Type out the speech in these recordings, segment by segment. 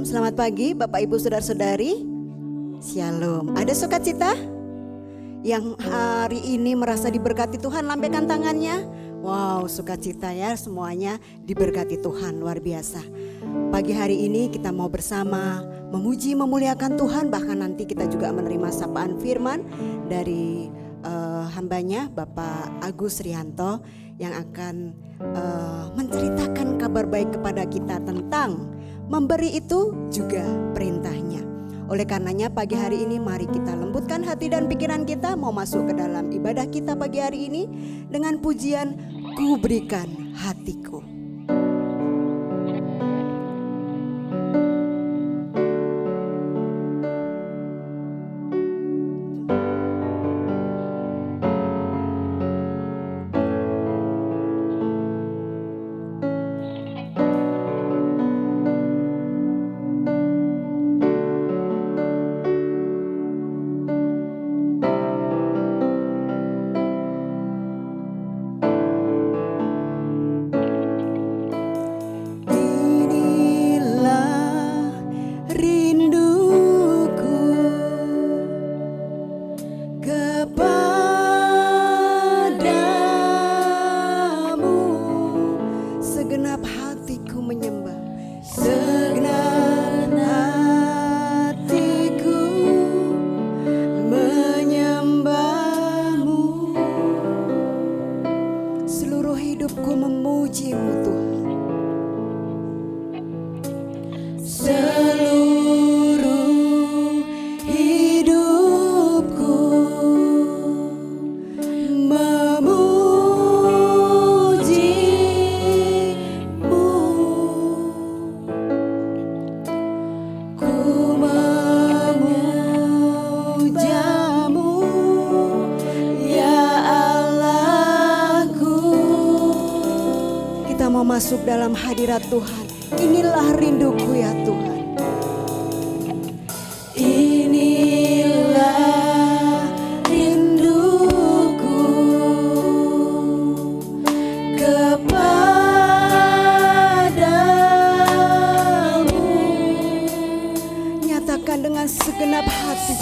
Shalom, selamat pagi Bapak Ibu Saudara-saudari. Shalom. Ada sukacita? Yang hari ini merasa diberkati Tuhan, lambaikan tangannya. Wow, sukacita ya, semuanya diberkati Tuhan, luar biasa. Pagi hari ini kita mau bersama memuji, memuliakan Tuhan. Bahkan nanti kita juga menerima sapaan firman dari hambanya Bapak Agus Rianto yang akan menceritakan kabar baik kepada kita tentang memberi itu juga perintahnya. Oleh karenanya pagi hari ini mari kita lembutkan hati dan pikiran kita, mau masuk ke dalam ibadah kita pagi hari ini dengan pujian Ku Berikan Hatiku. Masuk dalam hadirat Tuhan. Inilah rinduku ya Tuhan. Inilah rinduku kepadamu. Nyatakan dengan segenap hati.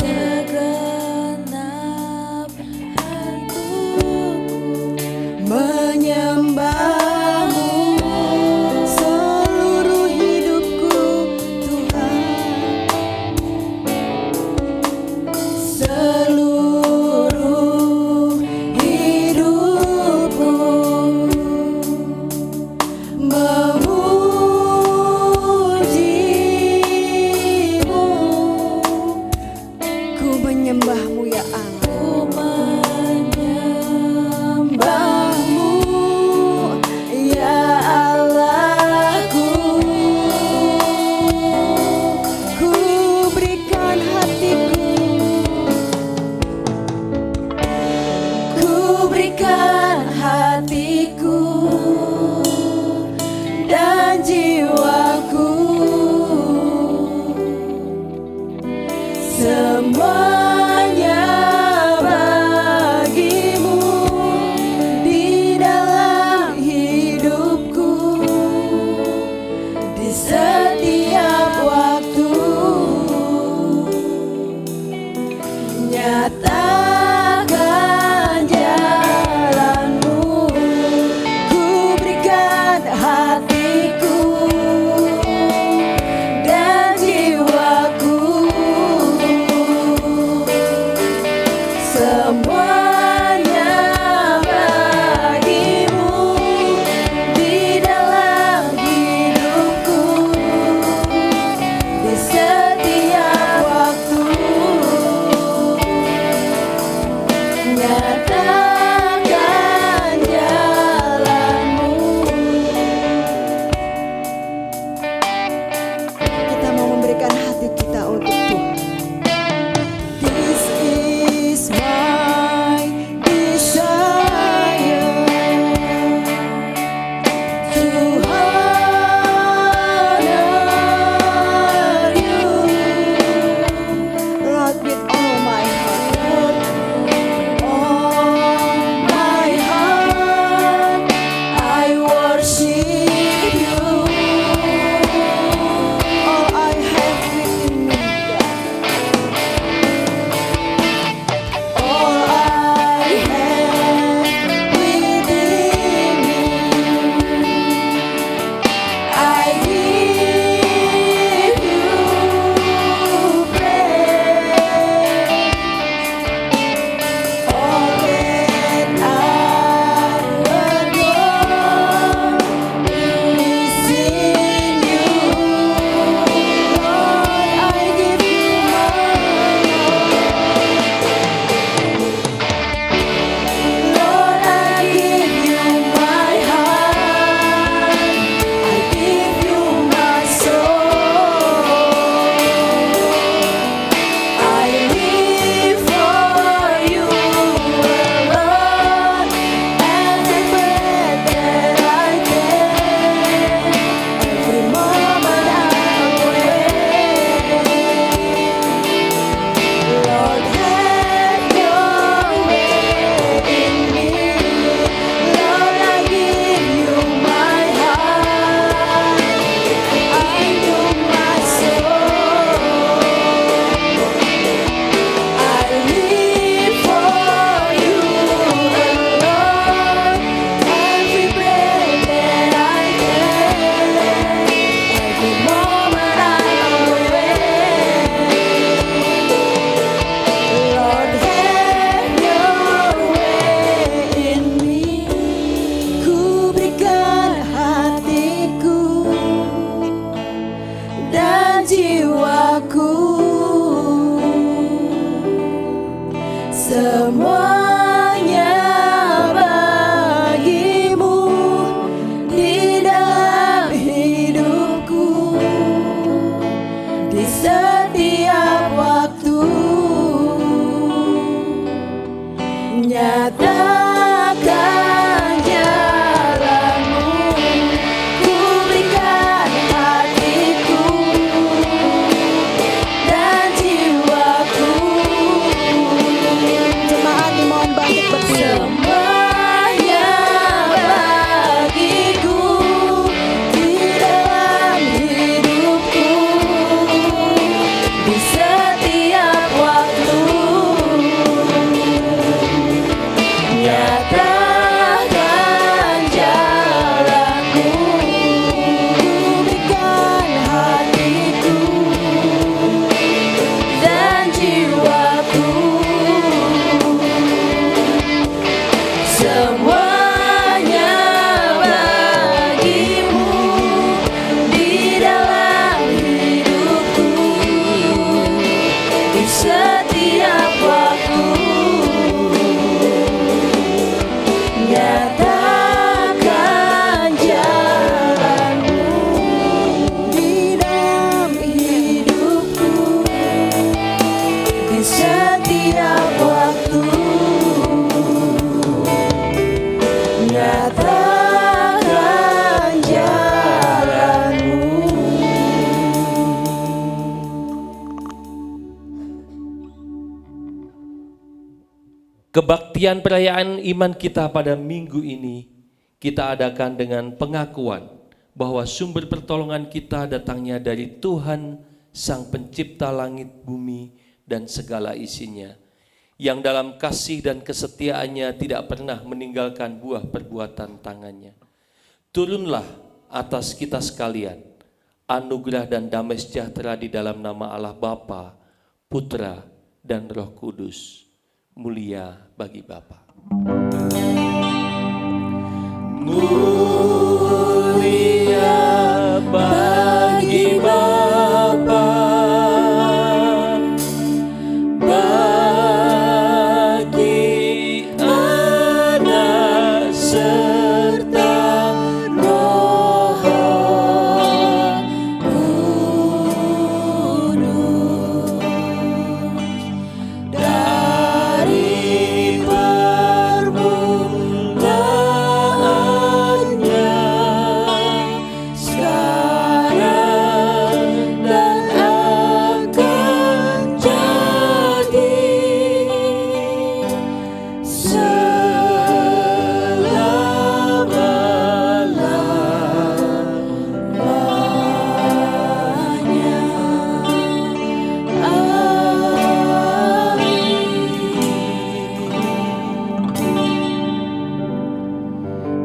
setiap waktu. Nyatakan jalanmu, ku berikan hatiku dan jiwaku. Jemaat dimohon bangkit berdiri. Semuanya bagiku di dalam hidupku, di setiap waktu. Nyatakan jalanmu, ku berikan hatiku dan jiwaku. Semuanya bagimu di dalam hidupku, di setiap waktu. Nyatakan jalanmu di dalam hidupku, di setiap waktu. Nyatakan jalanmu. Kebaktian perayaan iman kita pada minggu ini kita adakan dengan pengakuan bahwa sumber pertolongan kita datangnya dari Tuhan Sang Pencipta langit, bumi, dan segala isinya, yang dalam kasih dan kesetiaannya tidak pernah meninggalkan buah perbuatan tangannya. Turunlah atas kita sekalian anugerah dan damai sejahtera di dalam nama Allah Bapa, Putra, dan Roh Kudus. Mulia bagi Bapa. Mulia bagi Bapa, bagi Anak serta Roh Kudus. Dari permulaannya sekarang dan akan jadi selama-lamanya.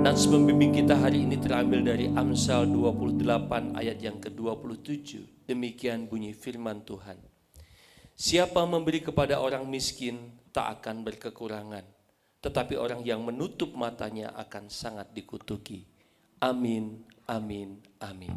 Nats pembimbing kita hari ini terambil dari Amsal 28 ayat yang ke-27. Demikian bunyi firman Tuhan. Siapa memberi kepada orang miskin tak akan berkekurangan, tetapi orang yang menutup matanya akan sangat dikutuki. Amin, amin, amin.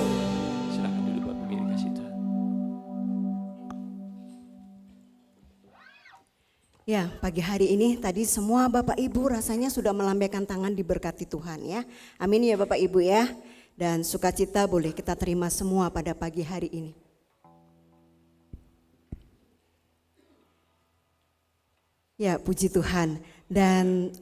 Amin, silakan duduk Bapak Ibu dikasih Tuhan. Ya, pagi hari ini tadi semua Bapak Ibu rasanya sudah melambaikan tangan diberkati Tuhan ya. Amin ya Bapak Ibu ya. Dan sukacita boleh kita terima semua pada pagi hari ini. Ya, puji Tuhan. Dan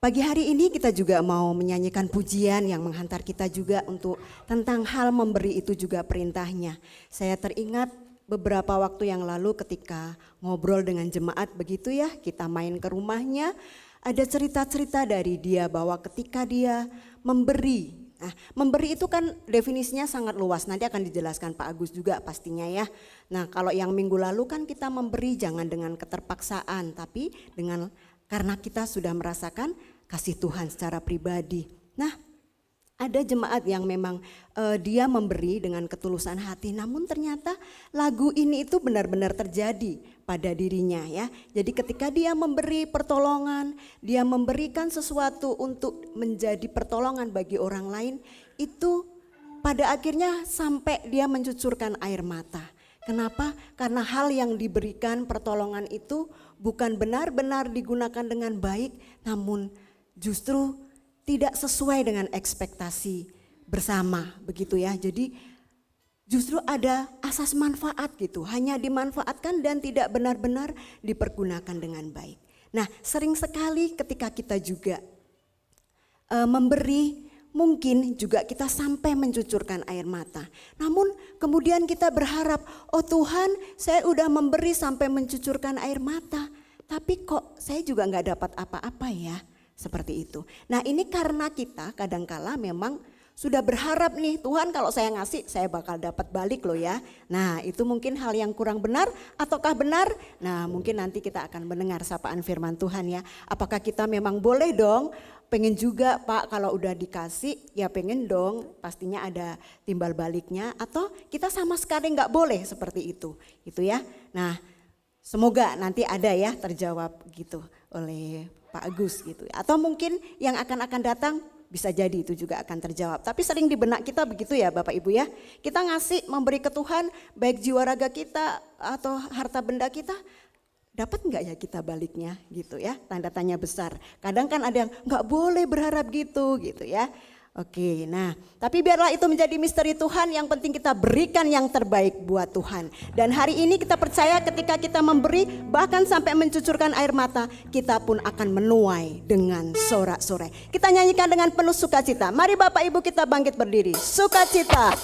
pagi hari ini kita juga mau menyanyikan pujian yang menghantar kita juga untuk tentang hal memberi itu juga perintahnya. Saya teringat beberapa waktu yang lalu ketika ngobrol dengan jemaat begitu ya, kita main ke rumahnya, ada cerita-cerita dari dia bahwa ketika dia memberi. Nah, memberi itu kan definisinya sangat luas, nanti akan dijelaskan Pak Agus juga pastinya ya. Nah, kalau yang minggu lalu kan kita memberi jangan dengan keterpaksaan, tapi dengan karena kita sudah merasakan kasih Tuhan secara pribadi. Nah, Ada jemaat yang memang dia memberi dengan ketulusan hati, namun ternyata lagu ini itu benar-benar terjadi pada dirinya ya. Jadi ketika dia memberi pertolongan, dia memberikan sesuatu untuk menjadi pertolongan bagi orang lain, itu pada akhirnya sampai dia mencucurkan air mata. Kenapa? Karena hal yang diberikan pertolongan itu bukan benar-benar digunakan dengan baik, namun justru tidak sesuai dengan ekspektasi bersama begitu ya. Jadi justru ada asas manfaat gitu, hanya dimanfaatkan dan tidak benar-benar dipergunakan dengan baik. Nah, sering sekali ketika kita juga memberi, mungkin juga kita sampai mencucurkan air mata. Namun kemudian kita berharap, oh Tuhan, saya udah memberi sampai mencucurkan air mata, tapi kok saya juga nggak dapat apa-apa ya. Seperti itu. Nah ini karena kita kadangkala memang sudah berharap nih, Tuhan kalau saya ngasih saya bakal dapat balik loh ya. Nah itu mungkin hal yang kurang benar ataukah benar? Nah mungkin nanti kita akan mendengar sapaan firman Tuhan ya. Apakah kita memang boleh dong, pengen juga Pak kalau udah dikasih ya pengen dong pastinya ada timbal baliknya. Atau kita sama sekali nggak boleh seperti itu gitu ya. Nah semoga nanti ada ya terjawab gitu oleh Pak Agus gitu. Atau mungkin yang akan datang bisa jadi itu juga akan terjawab. Tapi sering di benak kita begitu ya Bapak Ibu ya. Kita ngasih memberi ke Tuhan baik jiwa raga kita atau harta benda kita. Dapat enggak ya kita baliknya gitu ya. Tanda tanya besar. Kadang kan ada yang enggak boleh berharap gitu ya. Oke, nah tapi biarlah itu menjadi misteri Tuhan, yang penting kita berikan yang terbaik buat Tuhan. Dan hari ini kita percaya ketika kita memberi bahkan sampai mencucurkan air mata, kita pun akan menuai dengan sorak-sorai. Kita nyanyikan dengan penuh sukacita. Mari Bapak Ibu kita bangkit berdiri, sukacita.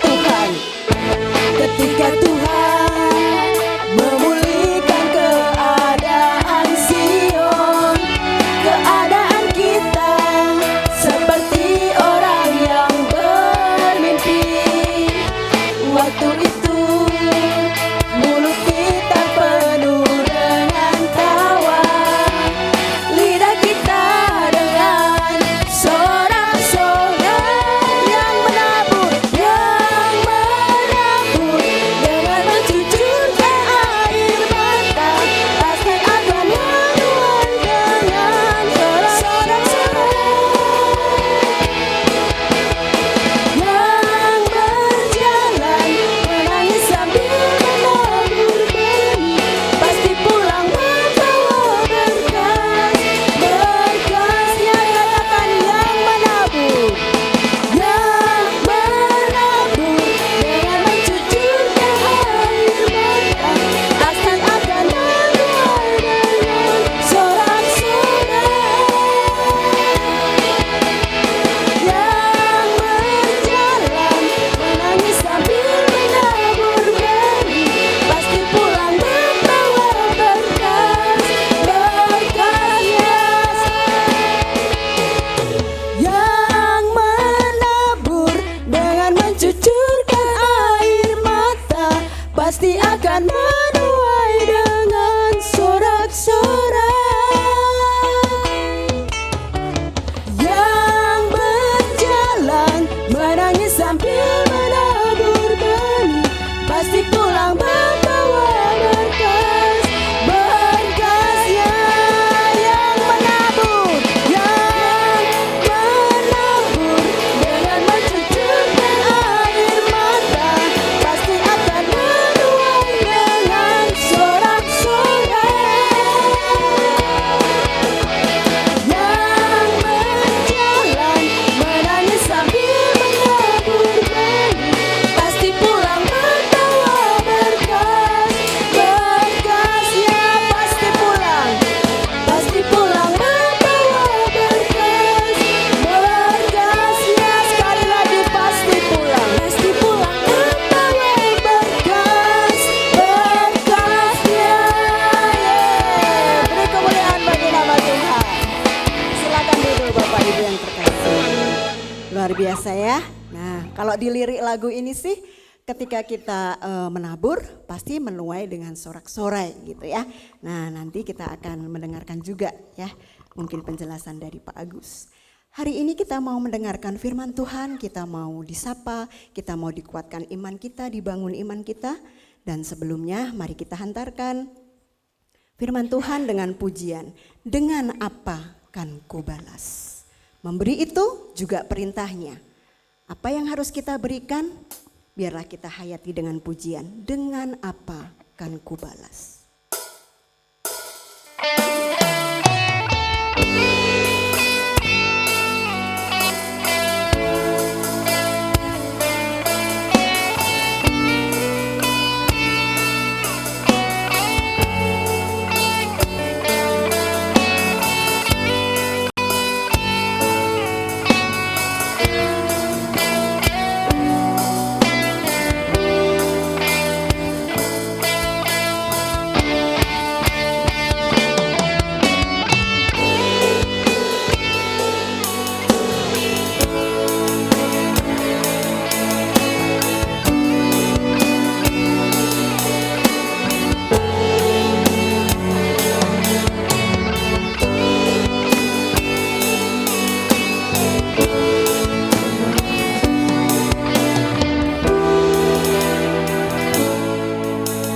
Dengan pasti pulang membawa berkas. Berkasnya yang menabur dengan mencucurkan air mata, pasti akan menuai dengan sorak-sorai. Yang berjalan menangis sambil menabur benih, pasti pulang membawa berkas. Berkasnya pasti pulang membawa berkas. Berkasnya sekali lagi pasti pulang membawa berkas. Berkasnya, beri kemuliaan bagi nama Tuhan. Silakan duduk Bapak Ibu yang terkasih. Luar biasa ya. Nah, kalau di lirik lagu ini sih, ketika kita menabur pasti menuai dengan sorak-sorai gitu ya. Nah, nanti kita akan mendengarkan juga ya, mungkin penjelasan dari Pak Agus. Hari ini kita mau mendengarkan firman Tuhan, kita mau disapa, kita mau dikuatkan iman kita, dibangun iman kita. Dan sebelumnya mari kita hantarkan firman Tuhan dengan pujian. Dengan apa kan ku balas? Memberi itu juga perintahnya. Apa yang harus kita berikan? Biarlah kita hayati dengan pujian. Dengan apa kan ku balas?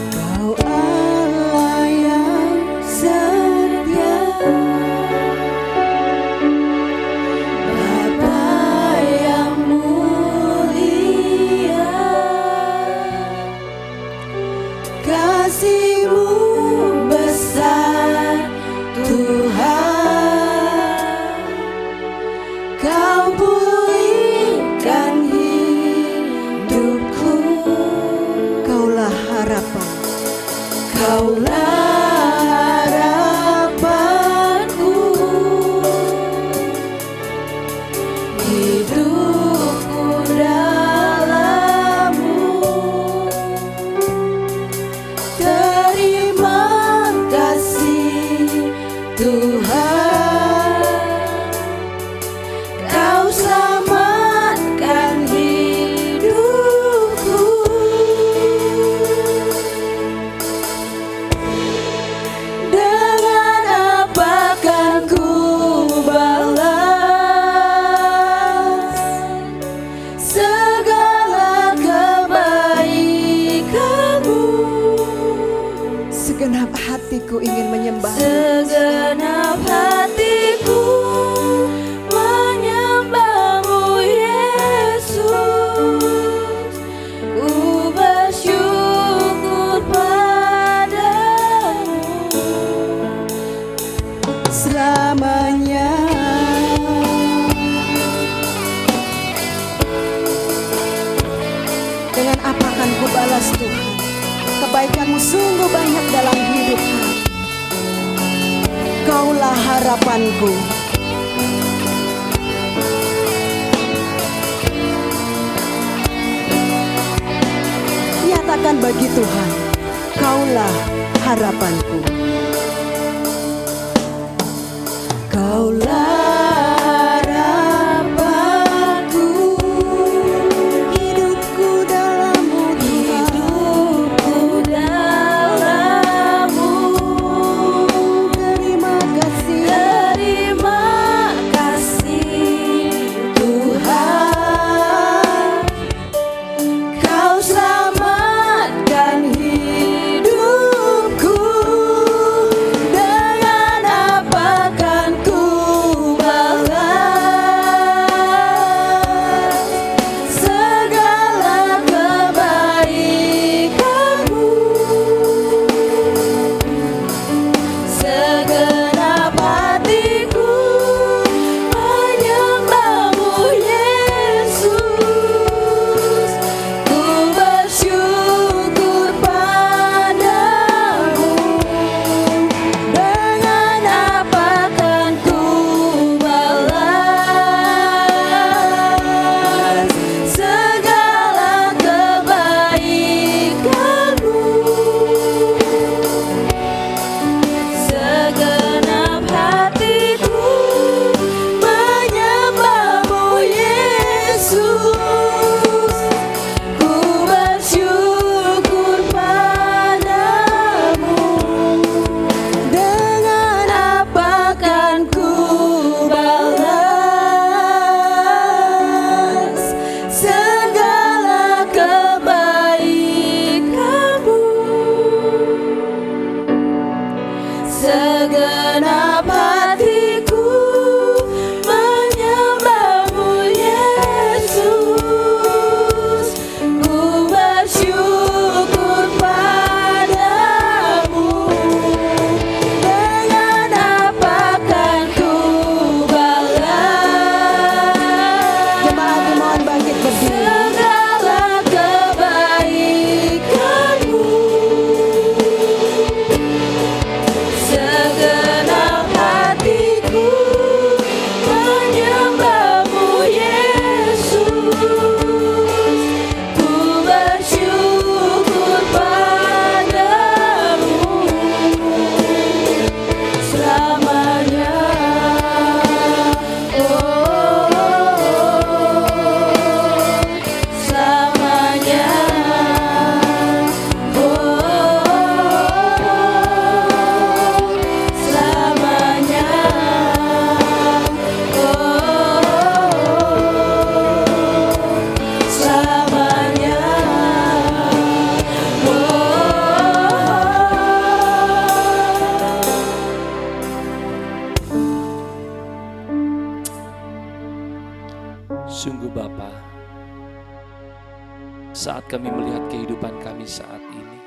Kau Allah yang setia, Bapa yang mulia, kasih-Mu besar Tuhan. Kau pulihkan hidupku, Kaulah harapan, Kaulah harapanku. Hidupku dalam-Mu. Terima kasih Tuhan, Kau selamatkan hidupku. Dengan apa kan ku balas segala kebaikan-Mu? Segenap hatiku ingin menyembah. Segenap hatiku menyembah-Mu Yesus. Ku bersyukur padamu selamanya. Dengan apa akan ku balas Tuhan? Kebaikan-Mu sungguh banyak dalam hidup kami. Kaulah harapanku. Nyatakan bagi Tuhan, Kaulah harapanku. Kaulah harapanku, hidupku dalam-Mu Tuhan. Hidupku dalam-Mu. Terima kasih Tuhan, Kau selamatkan Sungguh Bapa, saat kami melihat kehidupan kami saat ini,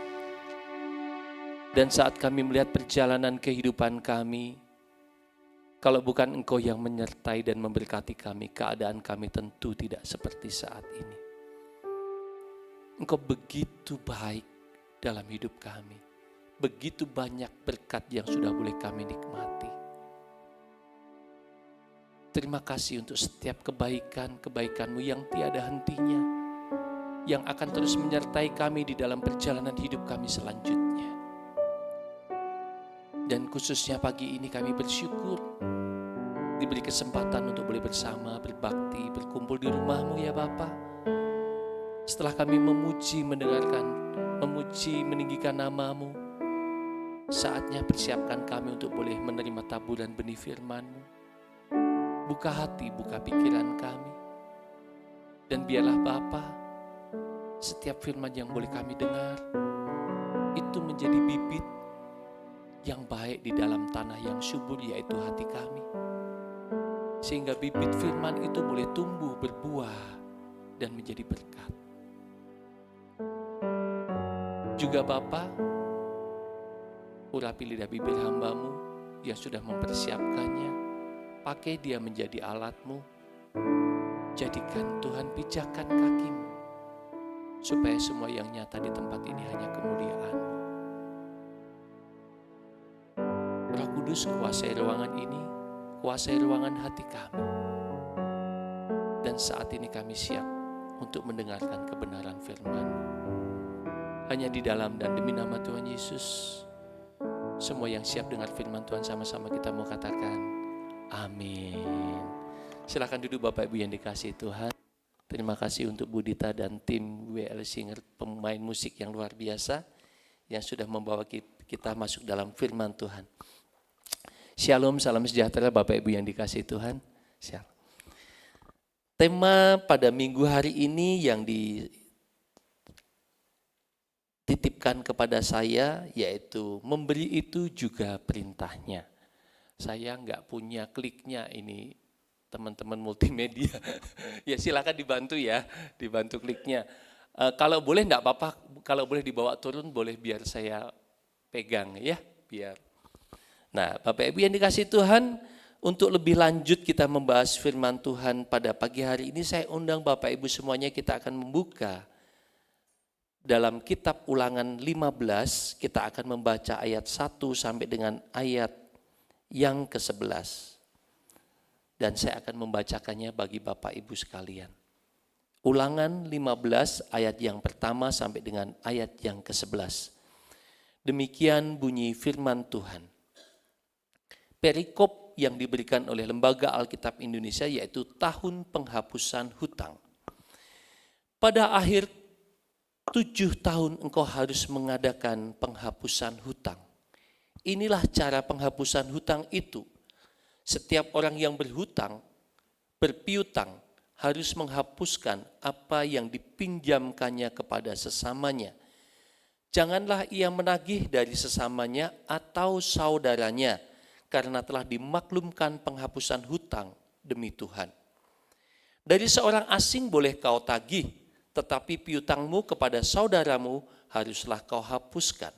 dan saat kami melihat perjalanan kehidupan kami, kalau bukan Engkau yang menyertai dan memberkati kami, keadaan kami tentu tidak seperti saat ini. Engkau begitu baik dalam hidup kami. Begitu banyak berkat yang sudah boleh kami nikmati. Terima kasih untuk setiap kebaikan-kebaikan-Mu yang tiada hentinya, yang akan terus menyertai kami di dalam perjalanan hidup kami selanjutnya. Dan khususnya pagi ini kami bersyukur diberi kesempatan untuk boleh bersama, berbakti, berkumpul di rumah-Mu ya Bapa. Setelah kami memuji, mendengarkan, memuji, meninggikan nama-Mu, saatnya persiapkan kami untuk boleh menerima taburan benih firman-Mu. Buka hati, buka pikiran kami. Dan biarlah Bapa, setiap firman yang boleh kami dengar, itu menjadi bibit yang baik di dalam tanah yang subur, yaitu hati kami. Sehingga bibit firman itu boleh tumbuh, berbuah, dan menjadi berkat. Juga Bapa, urapi lidah bibir hamba-Mu yang sudah mempersiapkannya. Pakai dia menjadi alat-Mu. Jadikan Tuhan pijakan kaki-Mu, supaya semua yang nyata di tempat ini hanya kemuliaan-Mu. Roh Kudus, kuasai ruangan ini, kuasai ruangan hati kami. Dan saat ini kami siap untuk mendengarkan kebenaran firman-Mu. Hanya di dalam dan demi nama Tuhan Yesus, semua yang siap dengar firman Tuhan sama-sama kita mau katakan amin. Silakan duduk Bapak Ibu yang dikasihi Tuhan. Terima kasih untuk Budita dan tim WL Singer, pemain musik yang luar biasa yang sudah membawa kita masuk dalam firman Tuhan. Shalom, salam sejahtera Bapak Ibu yang dikasihi Tuhan. Shalom. Tema pada minggu hari ini yang dititipkan kepada saya yaitu memberi itu juga perintahnya. Saya nggak punya kliknya ini teman-teman multimedia. Ya silakan dibantu ya, dibantu kliknya. Kalau boleh enggak apa-apa, kalau boleh dibawa turun boleh biar saya pegang ya, biar. Nah, Bapak Ibu yang dikasihi Tuhan, untuk lebih lanjut kita membahas firman Tuhan pada pagi hari ini, saya undang Bapak Ibu semuanya, kita akan membuka dalam kitab Ulangan 15, kita akan membaca ayat 1 sampai dengan ayat yang ke-11. Dan saya akan membacakannya bagi Bapak Ibu sekalian. Ulangan 15 ayat yang pertama sampai dengan ayat yang ke-11. Demikian bunyi firman Tuhan. Perikop yang diberikan oleh Lembaga Alkitab Indonesia yaitu tahun penghapusan hutang. Pada akhir 7 tahun engkau harus mengadakan penghapusan hutang. Inilah cara penghapusan hutang itu. Setiap orang yang berhutang, berpiutang, harus menghapuskan apa yang dipinjamkannya kepada sesamanya. Janganlah ia menagih dari sesamanya atau saudaranya, karena telah dimaklumkan penghapusan hutang demi Tuhan. Dari seorang asing boleh kau tagih, tetapi piutangmu kepada saudaramu haruslah kau hapuskan.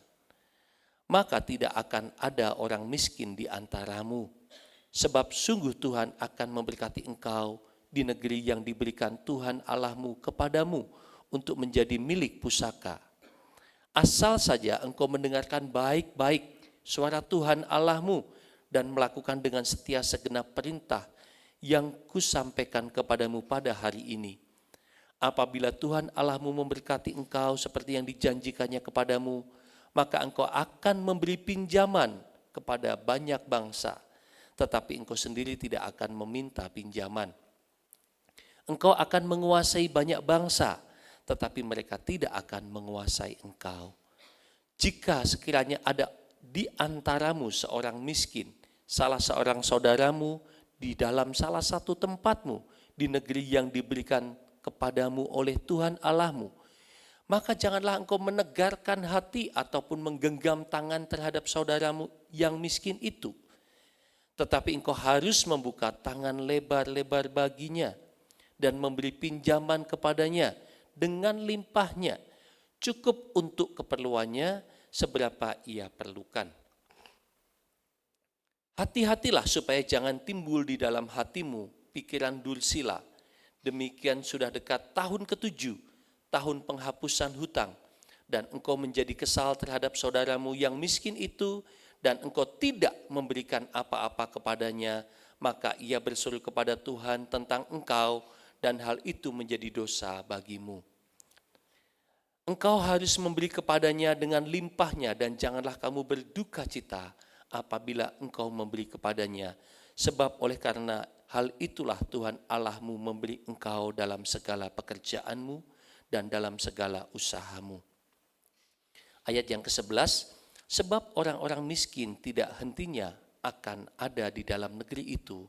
Maka tidak akan ada orang miskin di antaramu. Sebab sungguh Tuhan akan memberkati engkau di negeri yang diberikan Tuhan Allahmu kepadamu untuk menjadi milik pusaka. Asal saja engkau mendengarkan baik-baik suara Tuhan Allahmu dan melakukan dengan setia segenap perintah yang kusampaikan kepadamu pada hari ini. Apabila Tuhan Allahmu memberkati engkau seperti yang dijanjikannya kepadamu, maka engkau akan memberi pinjaman kepada banyak bangsa. Tetapi engkau sendiri tidak akan meminta pinjaman. Engkau akan menguasai banyak bangsa, tetapi mereka tidak akan menguasai engkau. Jika sekiranya ada di antaramu seorang miskin, salah seorang saudaramu di dalam salah satu tempatmu, di negeri yang diberikan kepadamu oleh Tuhan Allahmu, maka janganlah engkau menegarkan hati ataupun menggenggam tangan terhadap saudaramu yang miskin itu. Tetapi engkau harus membuka tangan lebar-lebar baginya dan memberi pinjaman kepadanya dengan limpahnya, cukup untuk keperluannya seberapa ia perlukan. Hati-hatilah supaya jangan timbul di dalam hatimu pikiran dursila. Demikian sudah dekat tahun ke-7, tahun penghapusan hutang, dan engkau menjadi kesal terhadap saudaramu yang miskin itu, dan engkau tidak memberikan apa-apa kepadanya, maka ia berseru kepada Tuhan tentang engkau, dan hal itu menjadi dosa bagimu. Engkau harus memberi kepadanya dengan limpahnya, dan janganlah kamu berduka cita apabila engkau memberi kepadanya, sebab oleh karena hal itulah Tuhan Allahmu memberi engkau dalam segala pekerjaanmu dan dalam segala usahamu. Ayat yang ke-11, sebab orang-orang miskin tidak hentinya akan ada di dalam negeri itu.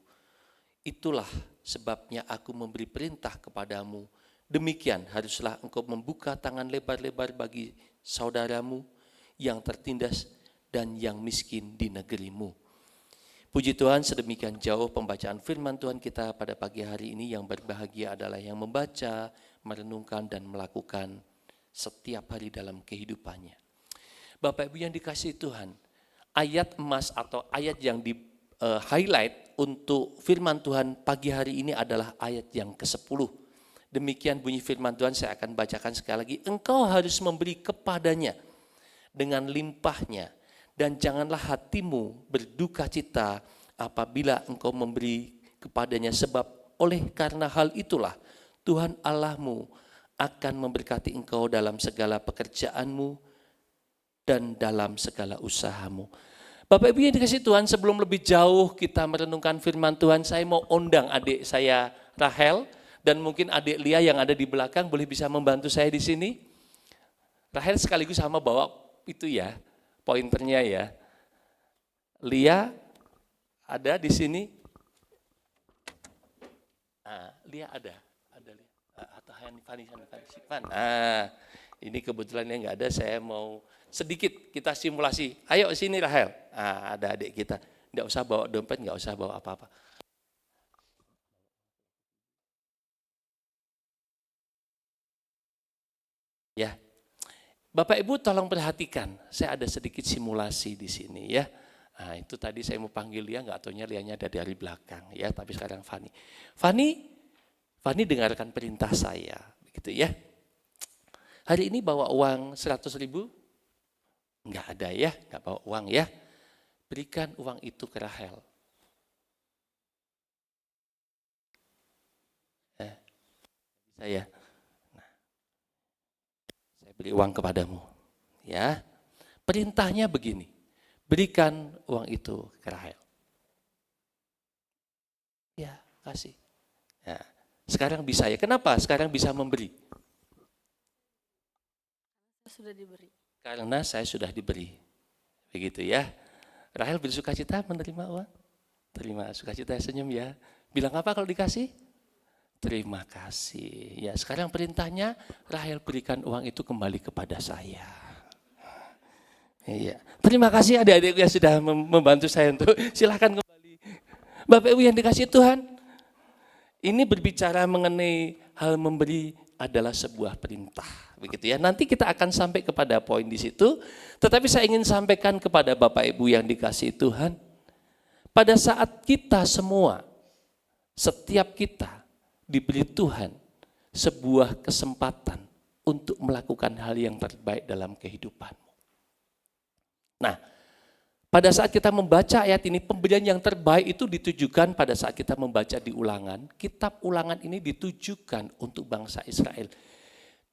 Itulah sebabnya aku memberi perintah kepadamu. Demikian haruslah engkau membuka tangan lebar-lebar bagi saudaramu yang tertindas dan yang miskin di negerimu. Puji Tuhan, sedemikian jauh pembacaan firman Tuhan kita pada pagi hari ini. Yang berbahagia adalah yang membaca, merenungkan, dan melakukan setiap hari dalam kehidupannya. Bapak Ibu yang dikasihi Tuhan, ayat emas atau ayat yang di highlight untuk firman Tuhan pagi hari ini adalah ayat yang ke-10. Demikian bunyi firman Tuhan, saya akan bacakan sekali lagi. Engkau harus memberi kepadanya dengan limpahnya, dan janganlah hatimu berduka cita apabila engkau memberi kepadanya, sebab oleh karena hal itulah Tuhan Allahmu akan memberkati engkau dalam segala pekerjaanmu dan dalam segala usahamu. Bapak Ibu yang dikasihi Tuhan, sebelum lebih jauh kita merenungkan firman Tuhan, saya mau undang adik saya Rahel, dan mungkin adik Lia yang ada di belakang boleh bisa membantu saya di sini. Rahel sekaligus sama bawa itu ya, pointernya ya. Lia ada di sini. Lia ada Lia. Atau Fani. Ini kebetulan yang nggak ada, saya mau sedikit kita simulasi. Ayo sini Rahel. Ada adik kita. Nggak usah bawa dompet, nggak usah bawa apa-apa. Ya, Bapak Ibu tolong perhatikan, saya ada sedikit simulasi di sini ya. Nah, itu tadi saya mau panggil Lia, nggak taunya Lianya ada dari belakang ya, tapi sekarang Fani. Fani dengarkan perintah saya, begitu ya. Hari ini bawa uang 100.000? Nggak ada ya, nggak bawa uang ya. Berikan uang itu ke Rahel. Saya. Beri uang kepadamu, ya. Perintahnya begini, berikan uang itu ke Rahel. Ya, kasih. Ya, sekarang bisa ya. Kenapa sekarang bisa memberi? Sudah diberi. Karena saya sudah diberi. Begitu ya. Rahel bersukacita menerima uang? Terima sukacita, senyum ya. Bilang apa kalau dikasih? Terima kasih. Ya, sekarang perintahnya Rahel berikan uang itu kembali kepada saya. Iya. Terima kasih adik-adik yang sudah membantu saya untuk silakan kembali. Bapak Ibu yang dikasihi Tuhan, ini berbicara mengenai hal memberi adalah sebuah perintah, begitu ya. Nanti kita akan sampai kepada poin di situ, tetapi saya ingin sampaikan kepada Bapak Ibu yang dikasihi Tuhan, pada saat kita semua, setiap kita diberi Tuhan sebuah kesempatan untuk melakukan hal yang terbaik dalam kehidupanmu. Nah, pada saat kita membaca ayat ini, pemberian yang terbaik itu ditujukan pada saat kita membaca di Ulangan. Kitab Ulangan ini ditujukan untuk bangsa Israel.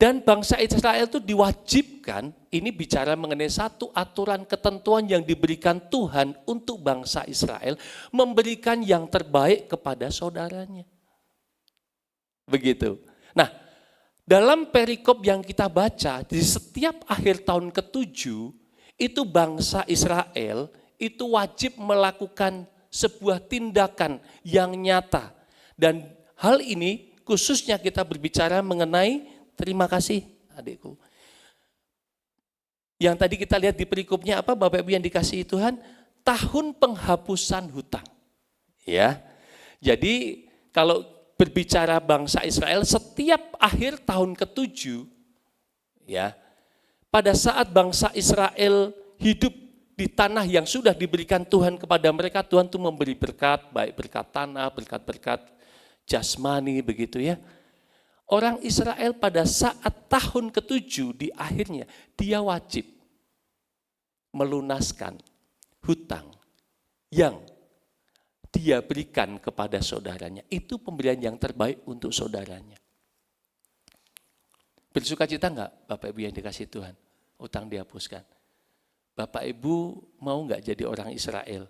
Dan bangsa Israel itu diwajibkan, ini bicara mengenai satu aturan ketentuan yang diberikan Tuhan untuk bangsa Israel, memberikan yang terbaik kepada saudaranya. Begitu. Nah, dalam perikop yang kita baca, di setiap akhir tahun ke-7, itu bangsa Israel itu wajib melakukan sebuah tindakan yang nyata. Dan hal ini khususnya kita berbicara mengenai, terima kasih adikku. Yang tadi kita lihat di perikopnya apa Bapak Ibu yang dikasihi Tuhan? Tahun penghapusan hutang. Ya. Jadi kalau berbicara bangsa Israel, setiap akhir tahun ke-7, ya, pada saat bangsa Israel hidup di tanah yang sudah diberikan Tuhan kepada mereka, Tuhan tuh memberi berkat, baik berkat tanah, berkat-berkat jasmani, begitu ya. Orang Israel pada saat tahun ke-7 di akhirnya, dia wajib melunaskan hutang yang dia berikan kepada saudaranya. Itu pemberian yang terbaik untuk saudaranya. Bersuka cita enggak Bapak Ibu yang dikasih Tuhan? Hutang dihapuskan. Bapak Ibu mau enggak jadi orang Israel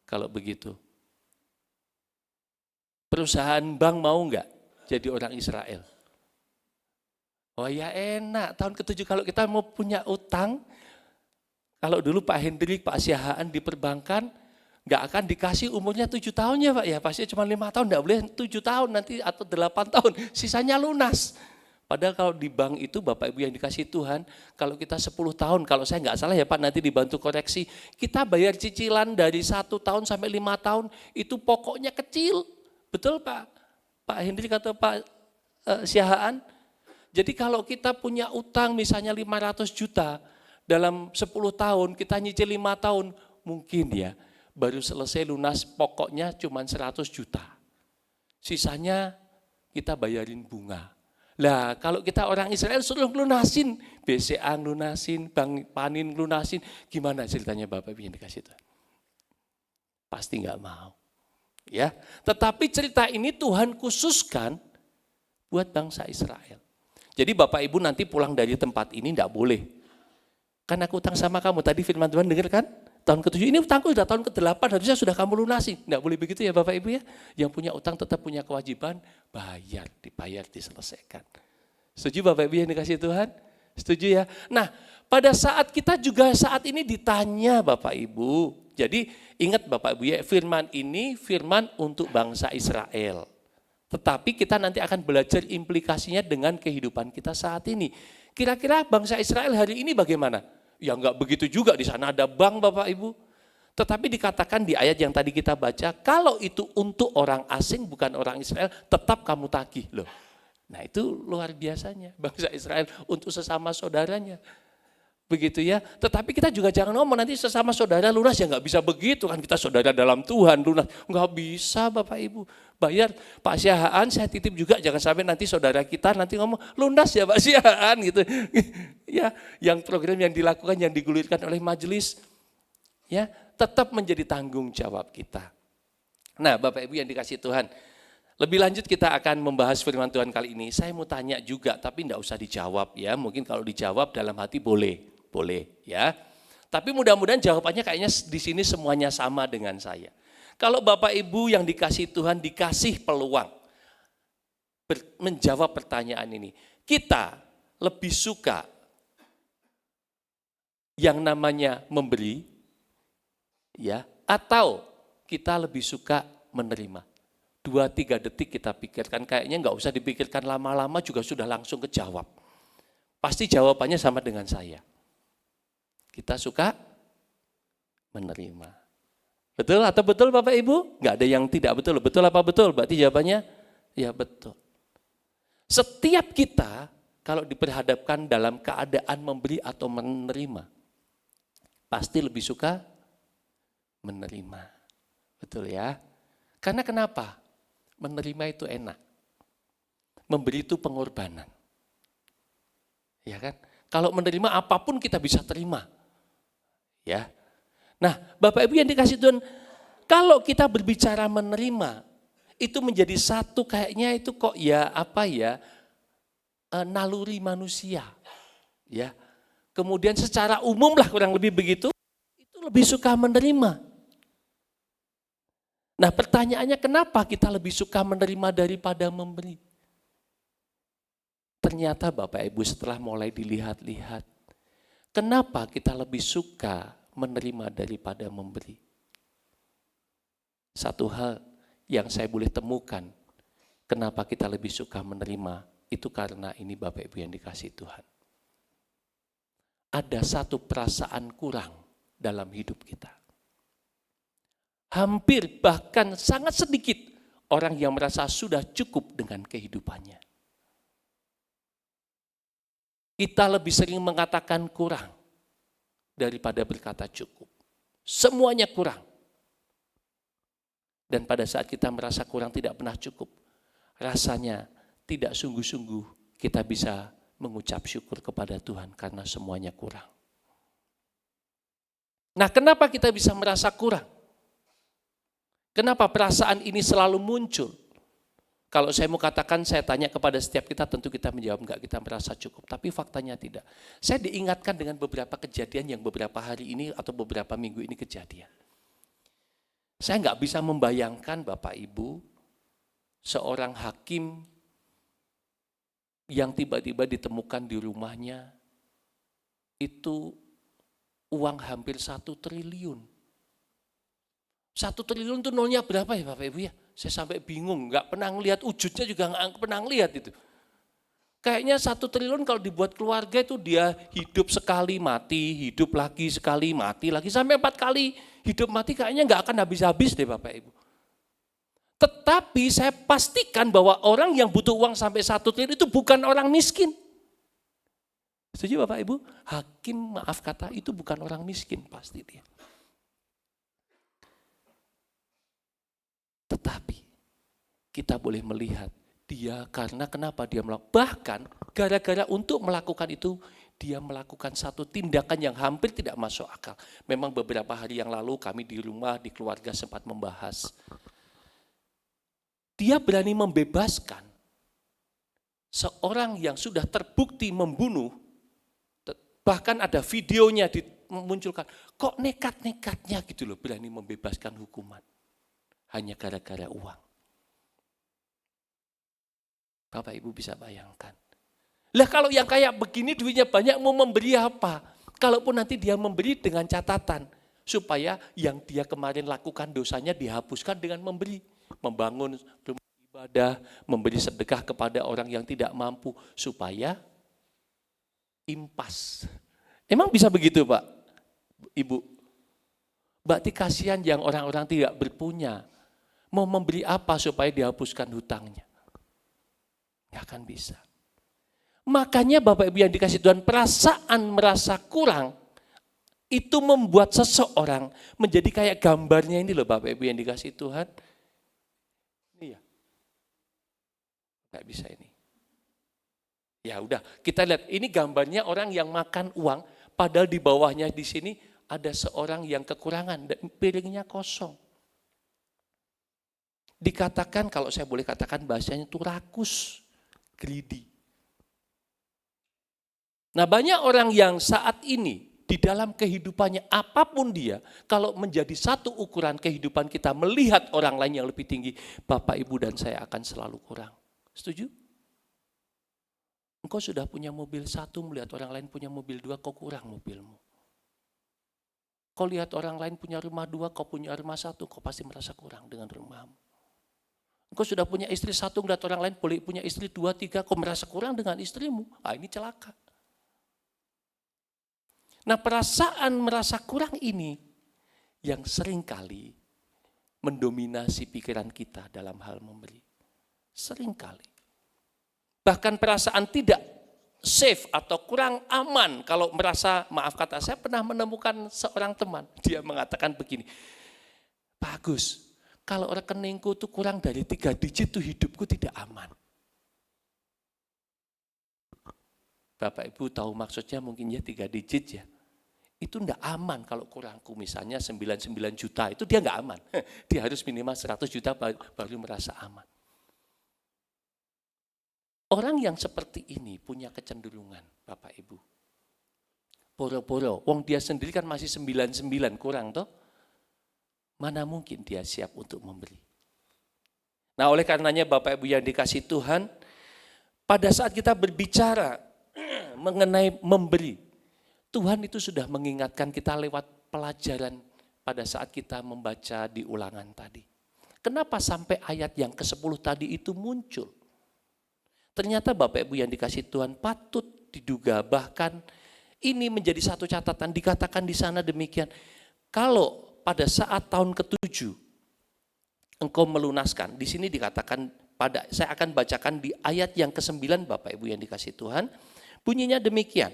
kalau begitu? Perusahaan bank mau enggak jadi orang Israel? Oh ya enak, tahun ke-7 kalau kita mau punya utang, kalau dulu Pak Hendrik, Pak Siahaan di perbankan, nggak akan dikasih umurnya 7 tahun ya Pak ya, pasti cuma 5 tahun, nggak boleh 7 tahun nanti atau 8 tahun, sisanya lunas. Padahal kalau di bank itu Bapak Ibu yang dikasih Tuhan, kalau kita 10 tahun, kalau saya nggak salah ya Pak, nanti dibantu koreksi, kita bayar cicilan dari 1 tahun sampai 5 tahun, itu pokoknya kecil. Betul Pak? Pak Hendrik atau Pak Siahaan? Jadi kalau kita punya utang misalnya 500 juta, dalam 10 tahun kita nyicil 5 tahun, mungkin ya baru selesai lunas pokoknya cuma 100 juta. Sisanya kita bayarin bunga. Lah kalau kita orang Israel suruh lunasin, BCA lunasin, Bank Panin lunasin, gimana ceritanya Bapak Ibu yang dikasih Tuhan? Pasti enggak mau. Ya, tetapi cerita ini Tuhan khususkan buat bangsa Israel. Jadi Bapak Ibu nanti pulang dari tempat ini enggak boleh. Kan aku utang sama kamu, tadi firman Tuhan dengar kan? Tahun ke-7, ini utangku sudah tahun ke-8, harusnya sudah kamu lunasi. Enggak boleh begitu ya Bapak Ibu ya. Yang punya utang tetap punya kewajiban, dibayar, diselesaikan. Setuju Bapak Ibu yang dikasih Tuhan? Setuju ya? Nah, pada saat kita juga saat ini ditanya Bapak Ibu. Jadi ingat Bapak Ibu ya, firman ini firman untuk bangsa Israel. Tetapi kita nanti akan belajar implikasinya dengan kehidupan kita saat ini. Kira-kira bangsa Israel hari ini bagaimana? Ya enggak begitu juga, di sana ada bank Bapak Ibu. Tetapi dikatakan di ayat yang tadi kita baca, kalau itu untuk orang asing bukan orang Israel, tetap kamu tagih loh. Nah itu luar biasanya bangsa Israel untuk sesama saudaranya. Begitu ya, tetapi kita juga jangan ngomong nanti sesama saudara lunas, ya nggak bisa begitu kan, kita saudara dalam Tuhan lunas, nggak bisa Bapak Ibu. Bayar Pak Siahaan, saya titip juga, jangan sampai nanti saudara kita nanti ngomong lunas ya Pak Siahaan gitu. Ya, yang program yang dilakukan, yang digulirkan oleh majelis, ya tetap menjadi tanggung jawab kita. Nah Bapak Ibu yang dikasih Tuhan, lebih lanjut kita akan membahas firman Tuhan kali ini. Saya mau tanya juga, tapi enggak usah dijawab ya. Mungkin kalau dijawab dalam hati boleh ya. Tapi mudah-mudahan jawabannya kayaknya di sini semuanya sama dengan saya. Kalau Bapak Ibu yang dikasih Tuhan dikasih peluang menjawab pertanyaan ini, kita lebih suka yang namanya memberi, ya, atau kita lebih suka menerima? 2-3 detik kita pikirkan, kayaknya nggak usah dipikirkan lama-lama juga sudah langsung kejawab. Pasti jawabannya sama dengan saya. Kita suka menerima. Betul atau betul Bapak Ibu? Nggak ada yang tidak betul. Betul apa betul? Berarti jawabannya ya betul. Setiap kita kalau diperhadapkan dalam keadaan memberi atau menerima, pasti lebih suka menerima. Betul ya? Karena kenapa? Menerima itu enak. Memberi itu pengorbanan. Ya kan? Kalau menerima apapun kita bisa terima. Ya. Nah, Bapak Ibu yang dikasih Tuhan, kalau kita berbicara menerima, itu menjadi satu kayaknya itu kok ya apa ya, naluri manusia. Ya. Kemudian secara umum lah kurang lebih begitu, itu lebih suka menerima. Nah pertanyaannya, kenapa kita lebih suka menerima daripada memberi? Ternyata Bapak Ibu setelah mulai dilihat-lihat, kenapa kita lebih suka menerima daripada memberi? Satu hal yang saya boleh temukan, kenapa kita lebih suka menerima, itu karena ini Bapak Ibu yang dikasih Tuhan. Ada satu perasaan kurang dalam hidup kita. Hampir bahkan sangat sedikit orang yang merasa sudah cukup dengan kehidupannya. Kita lebih sering mengatakan kurang daripada berkata cukup. Semuanya kurang. Dan pada saat kita merasa kurang tidak pernah cukup, rasanya tidak sungguh-sungguh kita bisa mengucap syukur kepada Tuhan karena semuanya kurang. Nah, kenapa kita bisa merasa kurang? Kenapa perasaan ini selalu muncul? Kalau saya mau katakan, saya tanya kepada setiap kita, tentu kita menjawab enggak, kita merasa cukup. Tapi faktanya tidak. Saya diingatkan dengan beberapa kejadian yang beberapa hari ini atau beberapa minggu ini kejadian. Saya enggak bisa membayangkan Bapak Ibu, seorang hakim yang tiba-tiba ditemukan di rumahnya, itu uang hampir 1 triliun. 1 triliun itu nolnya berapa ya Bapak Ibu ya? Saya sampai bingung, nggak pernah ngelihat wujudnya juga nggak pernah ngelihat itu. Kayaknya 1 triliun kalau dibuat keluarga itu dia hidup sekali mati, hidup lagi sekali mati lagi, sampai 4 kali hidup mati kayaknya nggak akan habis-habis deh Bapak Ibu. Tetapi saya pastikan bahwa orang yang butuh uang sampai 1 triliun itu bukan orang miskin. Setuju Bapak Ibu? Hakim maaf kata itu bukan orang miskin pasti dia. Tetapi kita boleh melihat dia karena kenapa dia melakukan. Bahkan gara-gara untuk melakukan itu dia melakukan satu tindakan yang hampir tidak masuk akal. Memang beberapa hari yang lalu kami di rumah, di keluarga sempat membahas. Dia berani membebaskan seorang yang sudah terbukti membunuh, bahkan ada videonya dimunculkan. Kok nekat-nekatnya gitu loh berani membebaskan hukuman. Hanya gara-gara uang. Bapak Ibu bisa bayangkan. Lah kalau yang kayak begini duitnya banyak mau memberi apa? Kalaupun nanti dia memberi dengan catatan. Supaya yang dia kemarin lakukan dosanya dihapuskan dengan memberi. Membangun rumah ibadah, memberi sedekah kepada orang yang tidak mampu. Supaya impas. Emang bisa begitu Pak? Ibu? Berarti kasihan yang orang-orang tidak berpunya. Mau memberi apa supaya dihapuskan hutangnya? Nggak akan bisa. Makanya Bapak Ibu yang dikasih Tuhan, perasaan merasa kurang, itu membuat seseorang menjadi kayak gambarnya ini loh Bapak Ibu yang dikasih Tuhan. Ini ya. Nggak bisa ini. Ya udah, kita lihat ini gambarnya orang yang makan uang, padahal di bawahnya di sini ada seorang yang kekurangan, piringnya kosong. Dikatakan, kalau saya boleh katakan bahasanya itu rakus, greedy. Nah banyak orang yang saat ini di dalam kehidupannya apapun dia, kalau menjadi satu ukuran kehidupan kita melihat orang lain yang lebih tinggi, Bapak Ibu dan saya akan selalu kurang. Setuju? Engkau sudah punya mobil 1, melihat orang lain punya mobil 2, kau kurang mobilmu. Kau lihat orang lain punya rumah 2, kau punya rumah 1, kau pasti merasa kurang dengan rumahmu. Engkau sudah punya istri 1, melihat orang lain boleh punya istri 2, 3, kau merasa kurang dengan istrimu. Ah, ini celaka. Nah perasaan merasa kurang ini yang seringkali mendominasi pikiran kita dalam hal memberi. Seringkali. Bahkan perasaan tidak safe atau kurang aman kalau merasa, maaf kata, saya pernah menemukan seorang teman, dia mengatakan begini, Pak Agus, kalau rekeningku itu kurang dari 3 digit tuh hidupku tidak aman. Bapak Ibu tahu maksudnya mungkin ya 3 digit ya. Itu enggak aman kalau kurangku misalnya 99 juta, itu dia enggak aman. Dia harus minimal 100 juta baru merasa aman. Orang yang seperti ini punya kecenderungan Bapak Ibu. Boro-boro, wong dia sendiri kan masih 99 kurang toh. Mana mungkin dia siap untuk memberi. Nah oleh karenanya Bapak Ibu yang dikasih Tuhan, pada saat kita berbicara mengenai memberi, Tuhan itu sudah mengingatkan kita lewat pelajaran pada saat kita membaca di ulangan tadi. Kenapa sampai ayat yang ke-10 tadi itu muncul? Ternyata Bapak Ibu yang dikasih Tuhan patut diduga, bahkan ini menjadi satu catatan, dikatakan di sana demikian, kalau pada saat tahun ke-7, engkau melunaskan. Di sini dikatakan saya akan bacakan di ayat yang ke-9 Bapak Ibu yang dikasih Tuhan. Bunyinya demikian.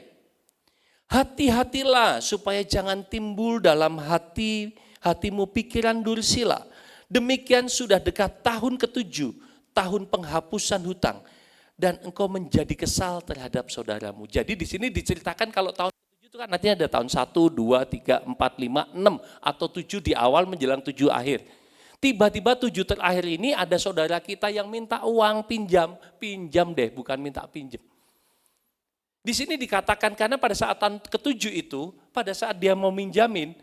Hati-hatilah supaya jangan timbul dalam hatimu pikiran dursila. Demikian sudah dekat tahun ke-7, tahun penghapusan hutang. Dan engkau menjadi kesal terhadap saudaramu. Jadi di sini diceritakan kalau tahun ke-7 itu kan nanti ada tahun 1, 2, 3, 4, 5, 6 atau 7 di awal menjelang 7 akhir. Tiba-tiba 7 terakhir ini ada saudara kita yang minta uang pinjam deh, bukan minta pinjam. Di sini dikatakan karena pada saat tahun ke-7 itu, pada saat dia mau minjamin,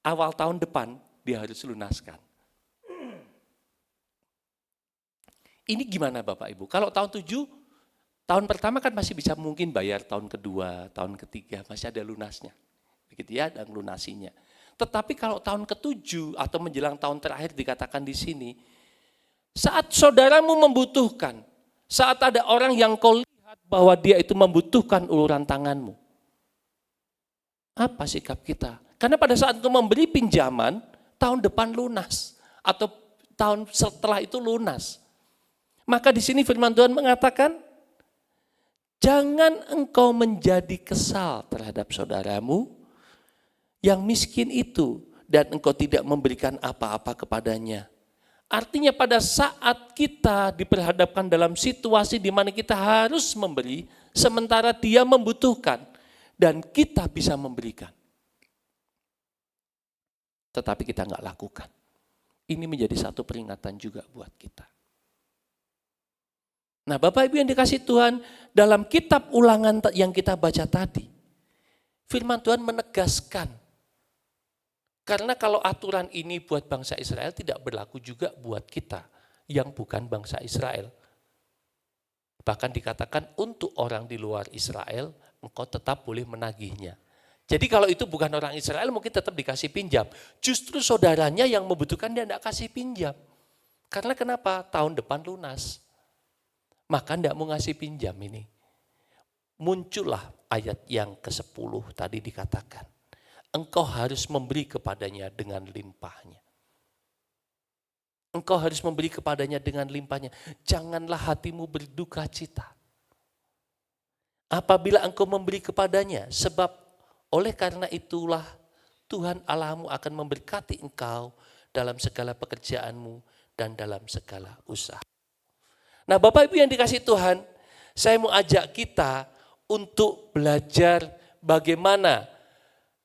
awal tahun depan dia harus lunaskan. Ini gimana Bapak Ibu? Kalau tahun 7, tahun pertama kan masih bisa mungkin bayar, tahun kedua, tahun ketiga masih ada lunasnya. Begitu ya, dan lunasinya. Tetapi kalau tahun ke-7 atau menjelang tahun terakhir dikatakan di sini, saat saudaramu membutuhkan, saat ada orang yang kau lihat bahwa dia itu membutuhkan uluran tanganmu. Apa sikap kita? Karena pada saat kau memberi pinjaman, tahun depan lunas atau tahun setelah itu lunas. Maka di sini firman Tuhan mengatakan, jangan engkau menjadi kesal terhadap saudaramu yang miskin itu dan engkau tidak memberikan apa-apa kepadanya. Artinya pada saat kita diperhadapkan dalam situasi di mana kita harus memberi, sementara dia membutuhkan dan kita bisa memberikan. Tetapi kita nggak lakukan. Ini menjadi satu peringatan juga buat kita. Nah Bapak Ibu yang dikasih Tuhan, dalam kitab ulangan yang kita baca tadi, firman Tuhan menegaskan. Karena kalau aturan ini buat bangsa Israel tidak berlaku juga buat kita yang bukan bangsa Israel. Bahkan dikatakan untuk orang di luar Israel, engkau tetap boleh menagihnya. Jadi kalau itu bukan orang Israel mungkin tetap dikasih pinjam. Justru saudaranya yang membutuhkan dia tidak kasih pinjam. Karena kenapa? Tahun depan lunas. Maka tidak mau ngasih pinjam ini. Muncullah ayat yang ke-10 tadi dikatakan. Engkau harus memberi kepadanya dengan limpahnya. Engkau harus memberi kepadanya dengan limpahnya. Janganlah hatimu berduka cita. Apabila engkau memberi kepadanya, sebab oleh karena itulah Tuhan Allahmu akan memberkati engkau dalam segala pekerjaanmu dan dalam segala usaha. Nah Bapak Ibu yang dikasih Tuhan, saya mau ajak kita untuk belajar bagaimana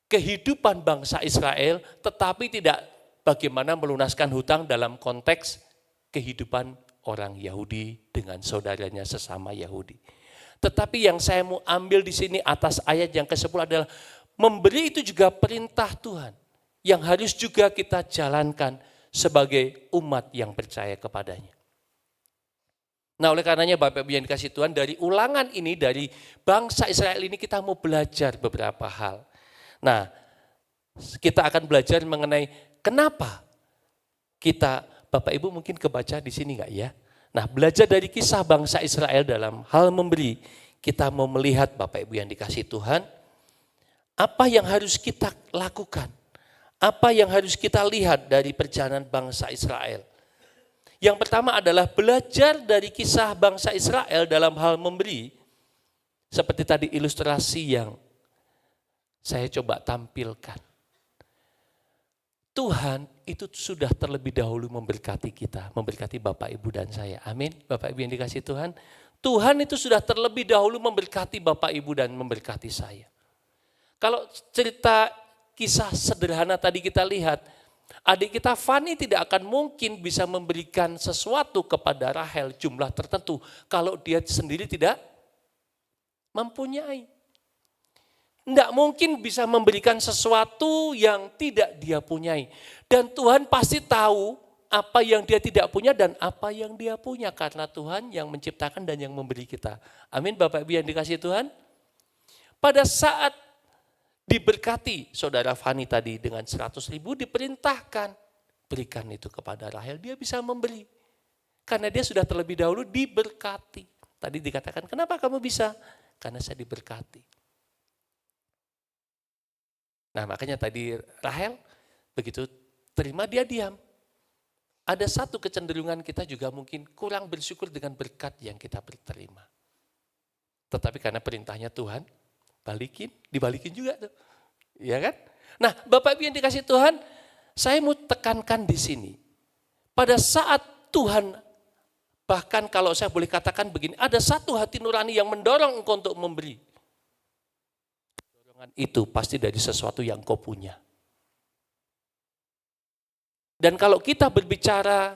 kehidupan bangsa Israel, tetapi tidak bagaimana melunaskan hutang dalam konteks kehidupan orang Yahudi dengan saudaranya sesama Yahudi. Tetapi yang saya mau ambil di sini atas ayat yang ke-10 adalah memberi itu juga perintah Tuhan yang harus juga kita jalankan sebagai umat yang percaya kepadanya. Nah oleh karenanya Bapak Ibu yang dikasih Tuhan, dari ulangan ini, dari bangsa Israel ini kita mau belajar beberapa hal. Nah, kita akan belajar mengenai kenapa kita, Bapak Ibu mungkin kebaca di sini enggak ya? Nah, belajar dari kisah bangsa Israel dalam hal memberi, kita mau melihat Bapak Ibu yang dikasih Tuhan, apa yang harus kita lakukan? Apa yang harus kita lihat dari perjalanan bangsa Israel? Yang pertama adalah belajar dari kisah bangsa Israel dalam hal memberi, seperti tadi ilustrasi yang saya coba tampilkan. Tuhan itu sudah terlebih dahulu memberkati kita, memberkati Bapak Ibu dan saya. Amin. Bapak Ibu yang dikasih Tuhan. Tuhan itu sudah terlebih dahulu memberkati Bapak Ibu dan memberkati saya. Kalau cerita kisah sederhana tadi kita lihat, adik kita Fani tidak akan mungkin bisa memberikan sesuatu kepada Rahel jumlah tertentu kalau dia sendiri tidak mempunyai. Tidak mungkin bisa memberikan sesuatu yang tidak dia punyai. Dan Tuhan pasti tahu apa yang dia tidak punya dan apa yang dia punya. Karena Tuhan yang menciptakan dan yang memberi kita. Amin Bapak Ibu yang dikasih Tuhan. Pada saat diberkati saudara Fani tadi dengan 100.000 diperintahkan. Berikan itu kepada Rahel, dia bisa memberi. Karena dia sudah terlebih dahulu diberkati. Tadi dikatakan kenapa kamu bisa? Karena saya diberkati. Nah makanya tadi Rahel begitu terima dia diam. ada satu kecenderungan kita juga mungkin kurang bersyukur dengan berkat yang kita terima. Tetapi karena perintahnya Tuhan, dibalikin juga tuh. Ya kan? Nah, Bapak Ibu yang dikasih Tuhan, saya mau tekankan di sini. Pada saat Tuhan, bahkan kalau saya boleh katakan begini, ada satu hati nurani yang mendorong engkau untuk memberi. Dorongan itu pasti dari sesuatu yang engkau punya. Dan kalau kita berbicara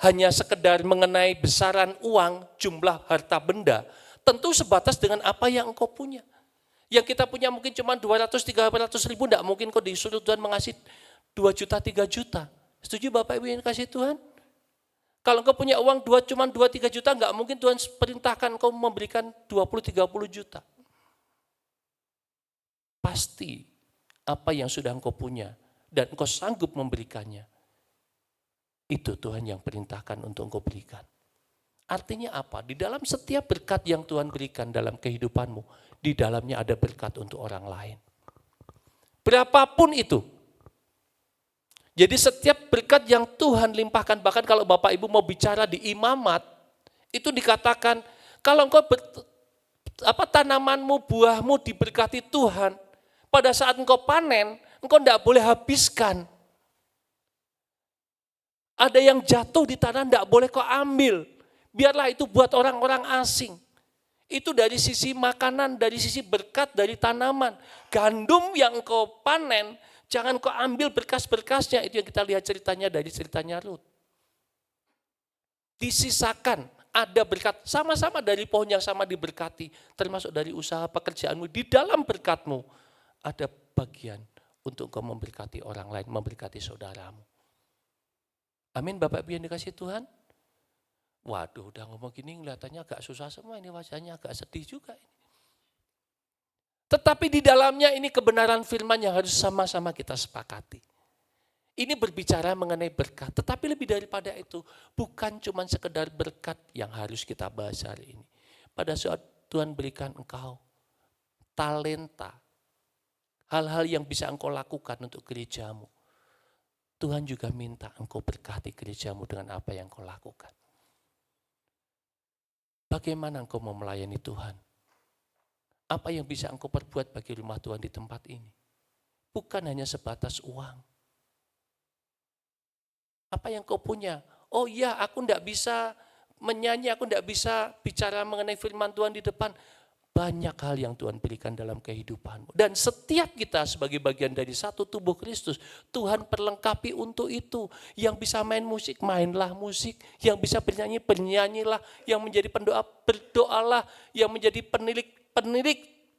hanya sekedar mengenai besaran uang, jumlah harta benda, tentu sebatas dengan apa yang engkau punya. Yang kita punya mungkin cuma 200-300 ribu, enggak mungkin kok disuruh Tuhan mengasih 2 juta, 3 juta. Setuju Bapak Ibu yang kasih Tuhan? Kalau engkau punya uang cuma 2-3 juta, enggak mungkin Tuhan perintahkan engkau memberikan 20-30 juta. Pasti apa yang sudah engkau punya dan engkau sanggup memberikannya, itu Tuhan yang perintahkan untuk engkau berikan. Artinya apa? Di dalam setiap berkat yang Tuhan berikan dalam kehidupanmu, di dalamnya ada berkat untuk orang lain. Berapapun itu. Jadi setiap berkat yang Tuhan limpahkan, bahkan kalau Bapak Ibu mau bicara di imamat, itu dikatakan, kalau engkau tanamanmu, buahmu diberkati Tuhan, pada saat engkau panen, engkau tidak boleh habiskan. Ada yang jatuh di tanah, tidak boleh kau ambil. Biarlah itu buat orang-orang asing. Itu dari sisi makanan, dari sisi berkat, dari tanaman. Gandum yang kau panen, jangan kau ambil berkas-berkasnya. Itu yang kita lihat ceritanya dari ceritanya Rut. Disisakan, ada berkat. Sama-sama dari pohon yang sama diberkati. Termasuk dari usaha pekerjaanmu. Di dalam berkatmu, ada bagian untuk kau memberkati orang lain, memberkati saudaramu. Amin Bapak Ibu yang dikasih Tuhan. Waduh, udah ngomong gini kelihatannya agak susah semua, ini wajahnya agak sedih juga ini. Tetapi di dalamnya ini kebenaran firman yang harus sama-sama kita sepakati. Ini berbicara mengenai berkat, tetapi lebih daripada itu, bukan cuma sekedar berkat yang harus kita bahas hari ini. Pada saat Tuhan berikan engkau talenta, hal-hal yang bisa engkau lakukan untuk gerejamu, Tuhan juga minta engkau berkati gerejamu dengan apa yang engkau lakukan. Bagaimana engkau mau melayani Tuhan? Apa yang bisa engkau perbuat bagi rumah Tuhan di tempat ini? Bukan hanya sebatas uang. Apa yang kau punya? Oh iya, aku tidak bisa menyanyi, aku tidak bisa bicara mengenai firman Tuhan di depan. Banyak hal yang Tuhan berikan dalam kehidupanmu. Dan setiap kita sebagai bagian dari satu tubuh Kristus, Tuhan perlengkapi untuk itu. Yang bisa main musik, mainlah musik. Yang bisa bernyanyi, bernyanyilah. Yang menjadi pendoa, berdoalah. Yang menjadi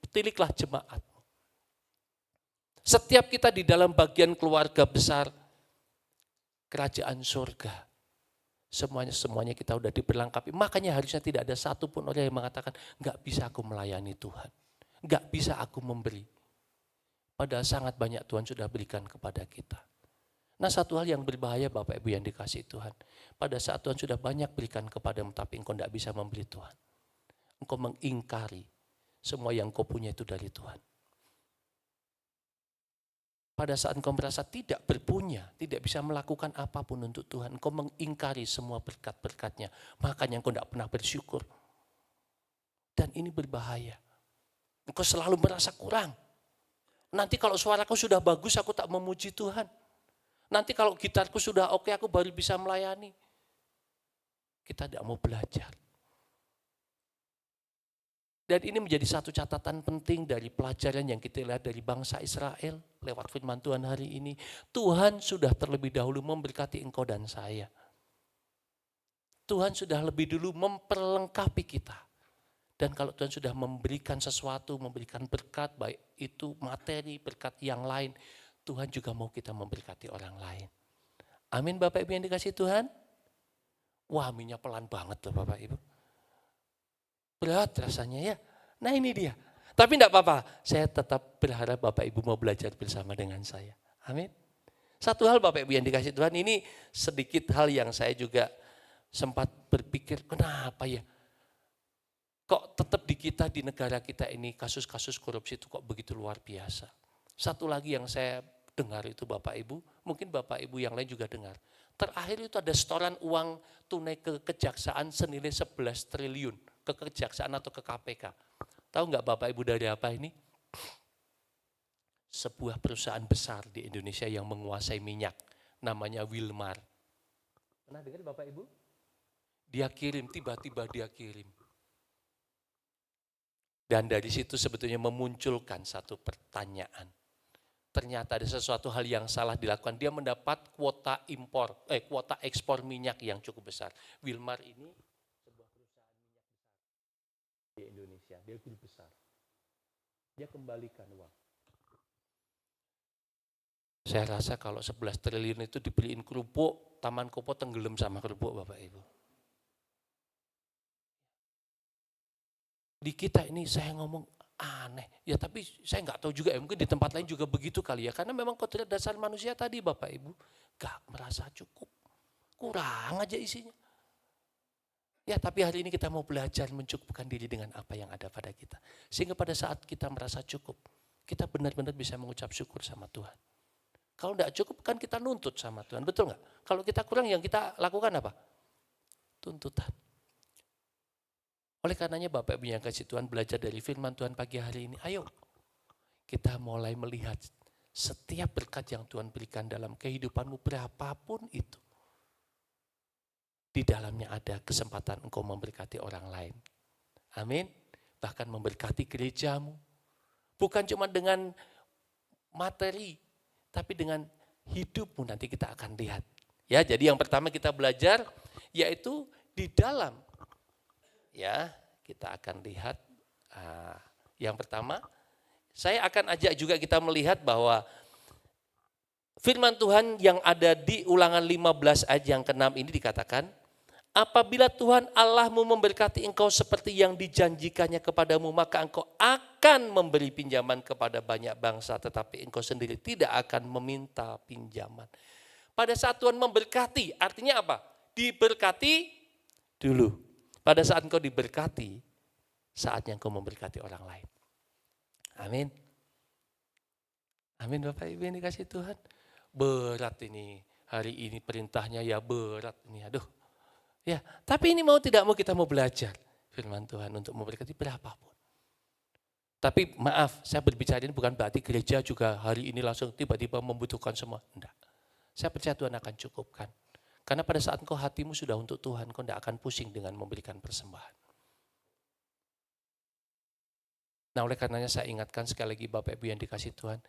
peniliklah jemaat. Setiap kita di dalam bagian keluarga besar kerajaan surga. Semuanya kita udah diperlengkapi. Makanya harusnya tidak ada satupun orang yang mengatakan, enggak bisa aku melayani Tuhan. Enggak bisa aku memberi. Padahal sangat banyak Tuhan sudah berikan kepada kita. Nah, satu hal yang berbahaya Bapak Ibu yang dikasih Tuhan. Pada saat Tuhan sudah banyak berikan kepadamu, tapi engkau enggak bisa memberi Tuhan. Engkau mengingkari semua yang kau punya itu dari Tuhan. Pada saat engkau merasa tidak berpunya, tidak bisa melakukan apapun untuk Tuhan, engkau mengingkari semua berkat-berkatnya. Makanya engkau tidak pernah bersyukur. Dan ini berbahaya. Engkau selalu merasa kurang. Nanti kalau suaraku sudah bagus, aku tak memuji Tuhan. Nanti kalau gitarku sudah oke, aku baru bisa melayani. Kita tidak mau belajar. Dan ini menjadi satu catatan penting dari pelajaran yang kita lihat dari bangsa Israel lewat firman Tuhan hari ini. Tuhan sudah terlebih dahulu memberkati engkau dan saya. Tuhan sudah lebih dulu memperlengkapi kita. Dan kalau Tuhan sudah memberikan sesuatu, memberikan berkat, baik itu materi, berkat yang lain, Tuhan juga mau kita memberkati orang lain. Amin Bapak Ibu yang dikasih Tuhan. Wah, aminnya pelan banget loh Bapak Ibu. Berat rasanya ya. Nah ini dia. Tapi enggak apa-apa. Saya tetap berharap Bapak Ibu mau belajar bersama dengan saya. Amin. Satu hal Bapak Ibu yang dikasih Tuhan, ini sedikit hal yang saya juga sempat berpikir, kenapa ya? Kok tetap di kita, di negara kita ini kasus-kasus korupsi itu kok begitu luar biasa. Satu lagi yang saya dengar itu Bapak Ibu, mungkin Bapak Ibu yang lain juga dengar. Terakhir itu ada setoran uang tunai ke kejaksaan senilai 11 triliun. Ke kejaksaan atau ke KPK. Tahu nggak Bapak Ibu dari apa ini? Sebuah perusahaan besar di Indonesia yang menguasai minyak. Namanya Wilmar. Pernah dengar Bapak Ibu? Dia kirim, tiba-tiba dia kirim. Dan dari situ sebetulnya memunculkan satu pertanyaan. Ternyata ada sesuatu hal yang salah dilakukan. Dia mendapat kuota ekspor minyak yang cukup besar. Wilmar ini sebuah perusahaan minyak besar di Indonesia. Dia grup besar. Dia kembalikan uang. Saya rasa kalau 11 triliun itu dibeliin kerupuk, Taman Kopo tenggelam sama kerupuk Bapak Ibu. Di kita ini saya ngomong aneh, ya tapi saya nggak tahu juga ya, mungkin di tempat lain juga begitu kali ya, karena memang kodrat dasar manusia tadi Bapak Ibu, gak merasa cukup, kurang aja isinya. Ya tapi hari ini kita mau belajar mencukupkan diri dengan apa yang ada pada kita. Sehingga pada saat kita merasa cukup, kita benar-benar bisa mengucap syukur sama Tuhan. Kalau enggak cukup kan kita nuntut sama Tuhan, betul nggak? Kalau kita kurang yang kita lakukan apa? Tuntutan. Oleh karenanya Bapak Ibu yang kasih Tuhan, belajar dari firman Tuhan pagi hari ini. Ayo kita mulai melihat setiap berkat yang Tuhan berikan dalam kehidupanmu berapapun itu. Di dalamnya ada kesempatan engkau memberkati orang lain. Amin. Bahkan memberkati gerejamu. Bukan cuma dengan materi, tapi dengan hidupmu nanti kita akan lihat. Ya, jadi yang pertama kita belajar yaitu di dalam. Ya, kita akan lihat yang pertama, saya akan ajak juga kita melihat bahwa firman Tuhan yang ada di Ulangan 15 ayat yang ke-6 ini dikatakan, apabila Tuhan Allahmu memberkati engkau seperti yang dijanjikannya kepadamu, maka engkau akan memberi pinjaman kepada banyak bangsa, tetapi engkau sendiri tidak akan meminta pinjaman. Pada saat Tuhan memberkati, artinya apa? Diberkati dulu. Pada saat engkau diberkati, saatnya engkau memberkati orang lain. Amin. Amin Bapak Ibu yang dikasih Tuhan. Berat ini, hari ini perintahnya ya berat ini, aduh. Ya, tapi ini mau tidak mau kita mau belajar firman Tuhan untuk memberkati berapapun. Tapi maaf, saya berbicara ini bukan berarti gereja juga hari ini langsung tiba-tiba membutuhkan semua. Enggak. Saya percaya Tuhan akan cukupkan. Karena pada saat engkau hatimu sudah untuk Tuhan, engkau tidak akan pusing dengan memberikan persembahan. Nah oleh karenanya saya ingatkan sekali lagi Bapak Ibu yang dikasih Tuhan,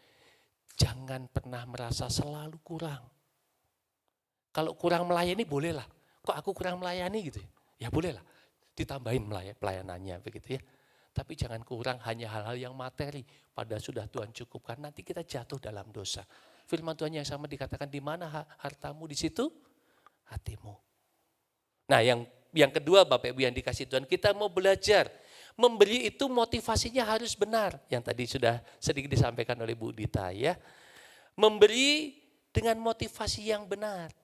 jangan pernah merasa selalu kurang. Kalau kurang melayani bolehlah, kok aku kurang melayani gitu ya, ya bolehlah, ditambahin pelayanannya begitu ya. Tapi jangan kurang hanya hal-hal yang materi, pada sudah Tuhan cukupkan, nanti kita jatuh dalam dosa. Firman Tuhan yang sama dikatakan, di mana hartamu di situ hatimu. Nah yang kedua Bapak Ibu yang dikasih Tuhan, kita mau belajar memberi itu motivasinya harus benar. Yang tadi sudah sedikit disampaikan oleh Bu Dita ya. Memberi dengan motivasi yang benar.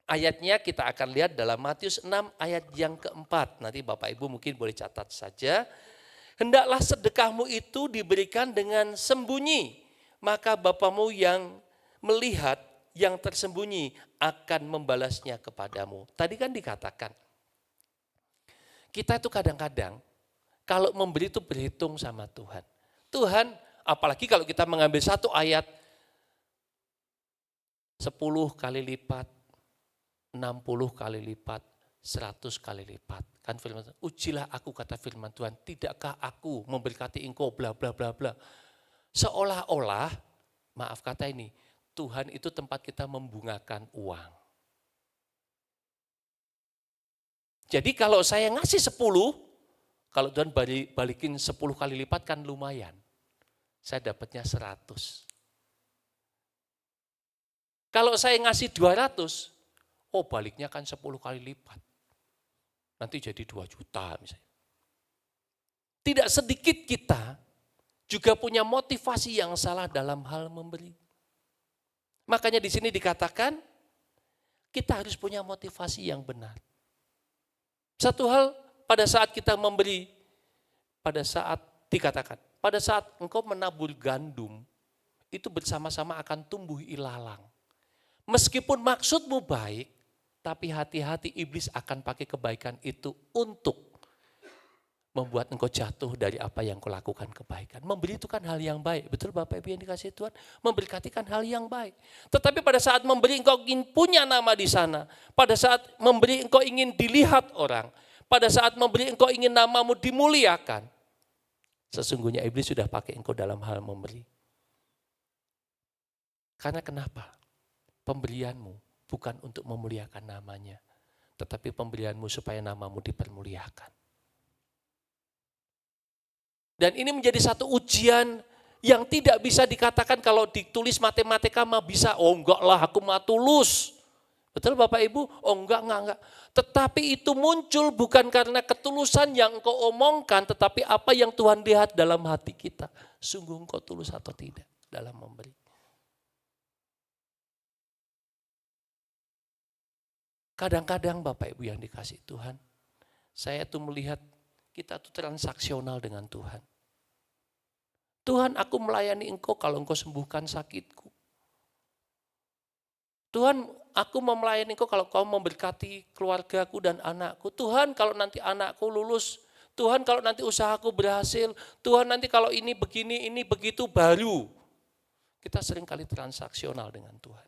Ayatnya kita akan lihat dalam Matius 6 ayat yang keempat. Nanti Bapak Ibu mungkin boleh catat saja. Hendaklah sedekahmu itu diberikan dengan sembunyi. Maka Bapamu yang melihat yang tersembunyi akan membalasnya kepadamu. Tadi kan dikatakan, kita itu kadang-kadang kalau memberi itu berhitung sama Tuhan. Tuhan, apalagi kalau kita mengambil satu ayat, 10 kali lipat, 60 kali lipat, 100 kali lipat. Kan firman Tuhan, ujilah aku kata firman Tuhan, tidakkah aku memberkati engkau bla bla bla bla. Seolah-olah, maaf kata ini, Tuhan itu tempat kita membungakan uang. Jadi kalau saya ngasih 10, kalau Tuhan balikin 10 kali lipat kan lumayan. Saya dapatnya 100. Kalau saya ngasih 200, oh baliknya kan 10 kali lipat. Nanti jadi 2 juta misalnya. Tidak sedikit kita juga punya motivasi yang salah dalam hal memberi. Makanya di sini dikatakan kita harus punya motivasi yang benar. Satu hal pada saat kita memberi, pada saat dikatakan, pada saat engkau menabur gandum, itu bersama-sama akan tumbuh ilalang. Meskipun maksudmu baik, tapi hati-hati iblis akan pakai kebaikan itu untuk membuat engkau jatuh dari apa yang kau lakukan kebaikan. Memberi itu kan hal yang baik. Betul Bapak Ibu yang dikasihi Tuhan? Memberkati kan hal yang baik. Tetapi pada saat memberi engkau ingin punya nama di sana. Pada saat memberi engkau ingin dilihat orang. Pada saat memberi engkau ingin namamu dimuliakan. Sesungguhnya iblis sudah pakai engkau dalam hal memberi. Karena kenapa? Pemberianmu bukan untuk memuliakan namanya. Tetapi pemberianmu supaya namamu dipermuliakan. Dan ini menjadi satu ujian yang tidak bisa dikatakan kalau ditulis matematika mah bisa. Oh enggak lah, aku mah tulus. Betul Bapak Ibu? Oh enggak. Tetapi itu muncul bukan karena ketulusan yang engkau omongkan, tetapi apa yang Tuhan lihat dalam hati kita. Sungguh engkau tulus atau tidak dalam memberi. Kadang-kadang Bapak Ibu yang dikasih Tuhan, saya tuh melihat kita tuh transaksional dengan Tuhan. Tuhan, aku melayani engkau kalau engkau sembuhkan sakitku. Tuhan, aku mau melayani engkau kalau kau memberkati keluargaku dan anakku. Tuhan, kalau nanti anakku lulus. Tuhan, kalau nanti usahaku berhasil. Tuhan, nanti kalau ini begini, ini begitu baru. Kita seringkali transaksional dengan Tuhan.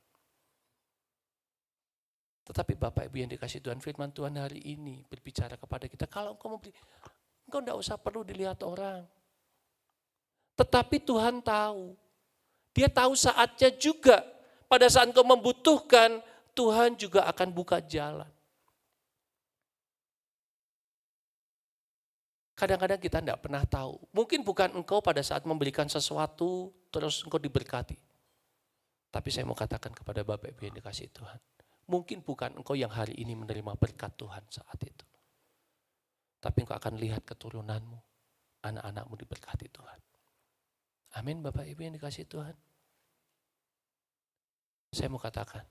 Tetapi Bapak Ibu yang dikasih Tuhan, firman Tuhan hari ini berbicara kepada kita, kalau engkau memberi, engkau tidak usah perlu dilihat orang. Tetapi Tuhan tahu. Dia tahu saatnya juga. Pada saat engkau membutuhkan, Tuhan juga akan buka jalan. Kadang-kadang kita tidak pernah tahu. Mungkin bukan engkau pada saat memberikan sesuatu, terus engkau diberkati. Tapi saya mau katakan kepada Bapak Ibu yang dikasih Tuhan. Mungkin bukan engkau yang hari ini menerima berkat Tuhan saat itu. Tapi engkau akan lihat keturunanmu, anak-anakmu diberkati Tuhan. Amin Bapak Ibu yang dikasih Tuhan. Saya mau katakan,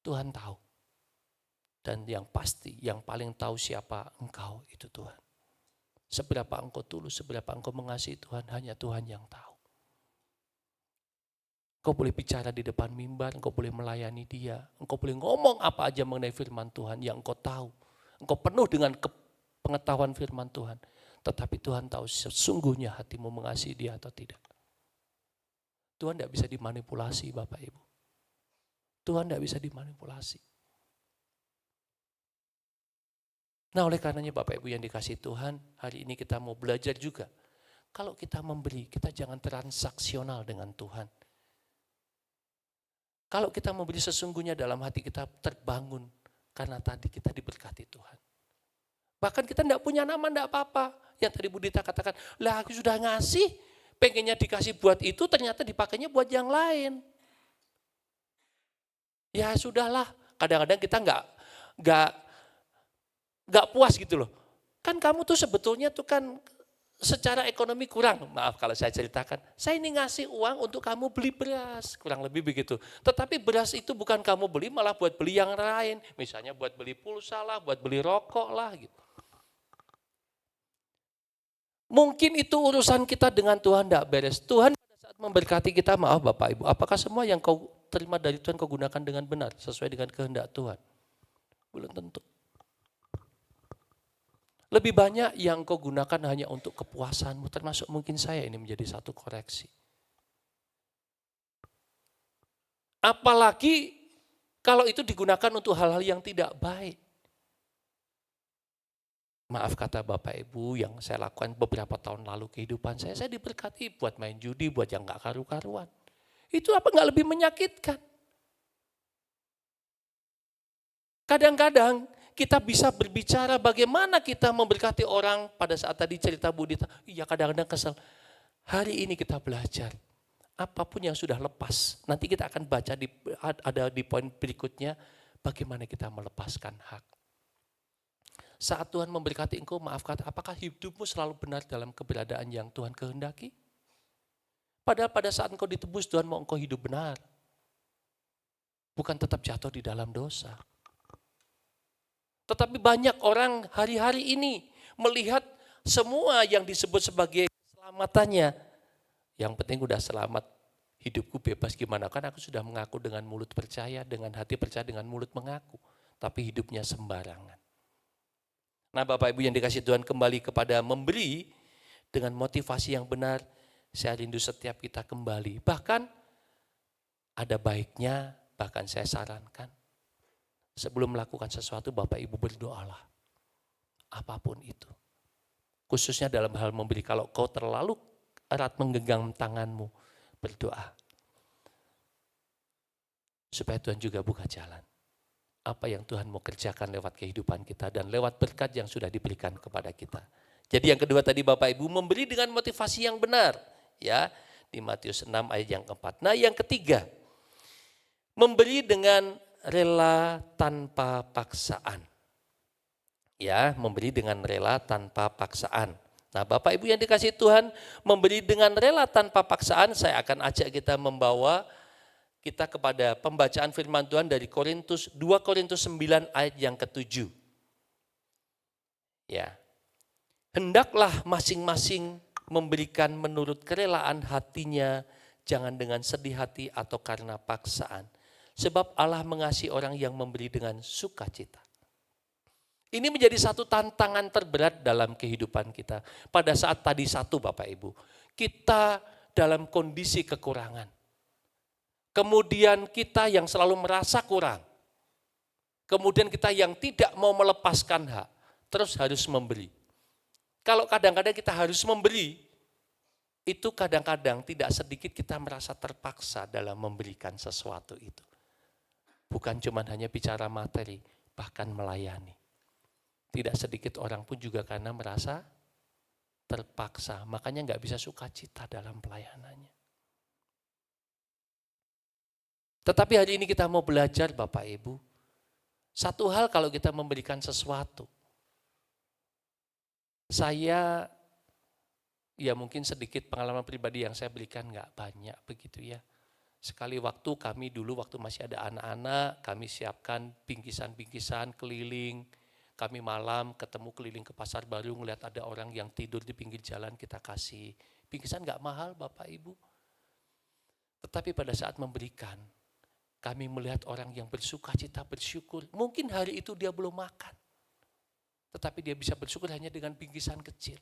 Tuhan tahu. Dan yang pasti, yang paling tahu siapa engkau itu Tuhan. Seberapa engkau tulus, seberapa engkau mengasihi Tuhan, hanya Tuhan yang tahu. Engkau boleh bicara di depan mimbar, engkau boleh melayani dia. Engkau boleh ngomong apa aja mengenai firman Tuhan yang engkau tahu. Engkau penuh dengan pengetahuan firman Tuhan. Tetapi Tuhan tahu sesungguhnya hatimu mengasihi dia atau tidak. Tuhan tidak bisa dimanipulasi Bapak Ibu. Tuhan tidak bisa dimanipulasi. Nah oleh karenanya Bapak Ibu yang dikasih Tuhan, hari ini kita mau belajar juga. Kalau kita memberi, kita jangan transaksional dengan Tuhan. Kalau kita memberi sesungguhnya dalam hati kita terbangun, karena tadi kita diberkati Tuhan. Bahkan kita tidak punya nama, tidak apa-apa. Yang tadi Bu Dita katakan, lah aku sudah ngasih, pengennya dikasih buat itu, ternyata dipakainya buat yang lain. Ya sudahlah, kadang-kadang kita nggak puas gitu loh. Kan kamu tuh sebetulnya tuh kan secara ekonomi kurang. Maaf kalau saya ceritakan, saya ini ngasih uang untuk kamu beli beras, kurang lebih begitu. Tetapi beras itu bukan kamu beli, malah buat beli yang lain. Misalnya buat beli pulsa lah, buat beli rokok lah gitu. Mungkin itu urusan kita dengan Tuhan tidak beres. Tuhan pada saat memberkati kita, maaf Bapak Ibu, apakah semua yang kau terima dari Tuhan kau gunakan dengan benar, sesuai dengan kehendak Tuhan? Belum tentu. Lebih banyak yang kau gunakan hanya untuk kepuasanmu, termasuk mungkin saya ini menjadi satu koreksi. Apalagi kalau itu digunakan untuk hal-hal yang tidak baik. Maaf kata Bapak Ibu yang saya lakukan beberapa tahun lalu kehidupan saya diberkati buat main judi, buat yang gak karu-karuan. Itu apa gak lebih menyakitkan? Kadang-kadang kita bisa berbicara bagaimana kita memberkati orang pada saat tadi cerita Bu Dita. Iya kadang-kadang kesel. Hari ini kita belajar. Apapun yang sudah lepas. Nanti kita akan baca ada di poin berikutnya. Bagaimana kita melepaskan hak. Saat Tuhan memberkati engkau, maaf kata, apakah hidupmu selalu benar dalam keberadaan yang Tuhan kehendaki? Padahal pada saat engkau ditebus, Tuhan mau engkau hidup benar. Bukan tetap jatuh di dalam dosa. Tetapi banyak orang hari-hari ini melihat semua yang disebut sebagai keselamatannya. Yang penting udah selamat, hidupku bebas gimana? Kan aku sudah mengaku dengan mulut percaya, dengan hati percaya, dengan mulut mengaku. Tapi hidupnya sembarangan. Nah Bapak Ibu yang dikasih Tuhan, kembali kepada memberi dengan motivasi yang benar. Saya rindu setiap kita kembali. Bahkan ada baiknya, bahkan saya sarankan. Sebelum melakukan sesuatu Bapak Ibu berdoalah. Apapun itu. Khususnya dalam hal memberi. Kalau kau terlalu erat menggenggam tanganmu, berdoa. Supaya Tuhan juga buka jalan. Apa yang Tuhan mau kerjakan lewat kehidupan kita dan lewat berkat yang sudah diberikan kepada kita. Jadi yang kedua tadi Bapak Ibu, memberi dengan motivasi yang benar. Ya, di Matius 6 ayat yang keempat. Nah yang ketiga, memberi dengan rela tanpa paksaan. Ya, memberi dengan rela tanpa paksaan. Nah Bapak Ibu yang dikasih Tuhan, memberi dengan rela tanpa paksaan, saya akan ajak kita membawa kita kepada pembacaan firman Tuhan dari 2 Korintus 9 ayat yang ke-7. Ya. Hendaklah masing-masing memberikan menurut kerelaan hatinya, jangan dengan sedih hati atau karena paksaan. Sebab Allah mengasihi orang yang memberi dengan sukacita. Ini menjadi satu tantangan terberat dalam kehidupan kita. Pada saat tadi satu Bapak Ibu, kita dalam kondisi kekurangan. Kemudian kita yang selalu merasa kurang. Kemudian kita yang tidak mau melepaskan hak, terus harus memberi. Kalau kadang-kadang kita harus memberi, itu kadang-kadang tidak sedikit kita merasa terpaksa dalam memberikan sesuatu itu. Bukan cuma hanya bicara materi, bahkan melayani. Tidak sedikit orang pun juga karena merasa terpaksa, makanya nggak bisa sukacita dalam pelayanannya. Tetapi hari ini kita mau belajar Bapak Ibu, satu hal kalau kita memberikan sesuatu, saya ya mungkin sedikit pengalaman pribadi yang saya berikan nggak banyak begitu ya. Sekali waktu kami dulu waktu masih ada anak-anak, kami siapkan bingkisan-bingkisan keliling. Kami malam ketemu keliling ke pasar baru ngeliat ada orang yang tidur di pinggir jalan kita kasih. Bingkisan nggak mahal Bapak Ibu. Tetapi pada saat memberikan, kami melihat orang yang bersukacita, bersyukur. Mungkin hari itu dia belum makan. Tetapi dia bisa bersyukur hanya dengan bingkisan kecil.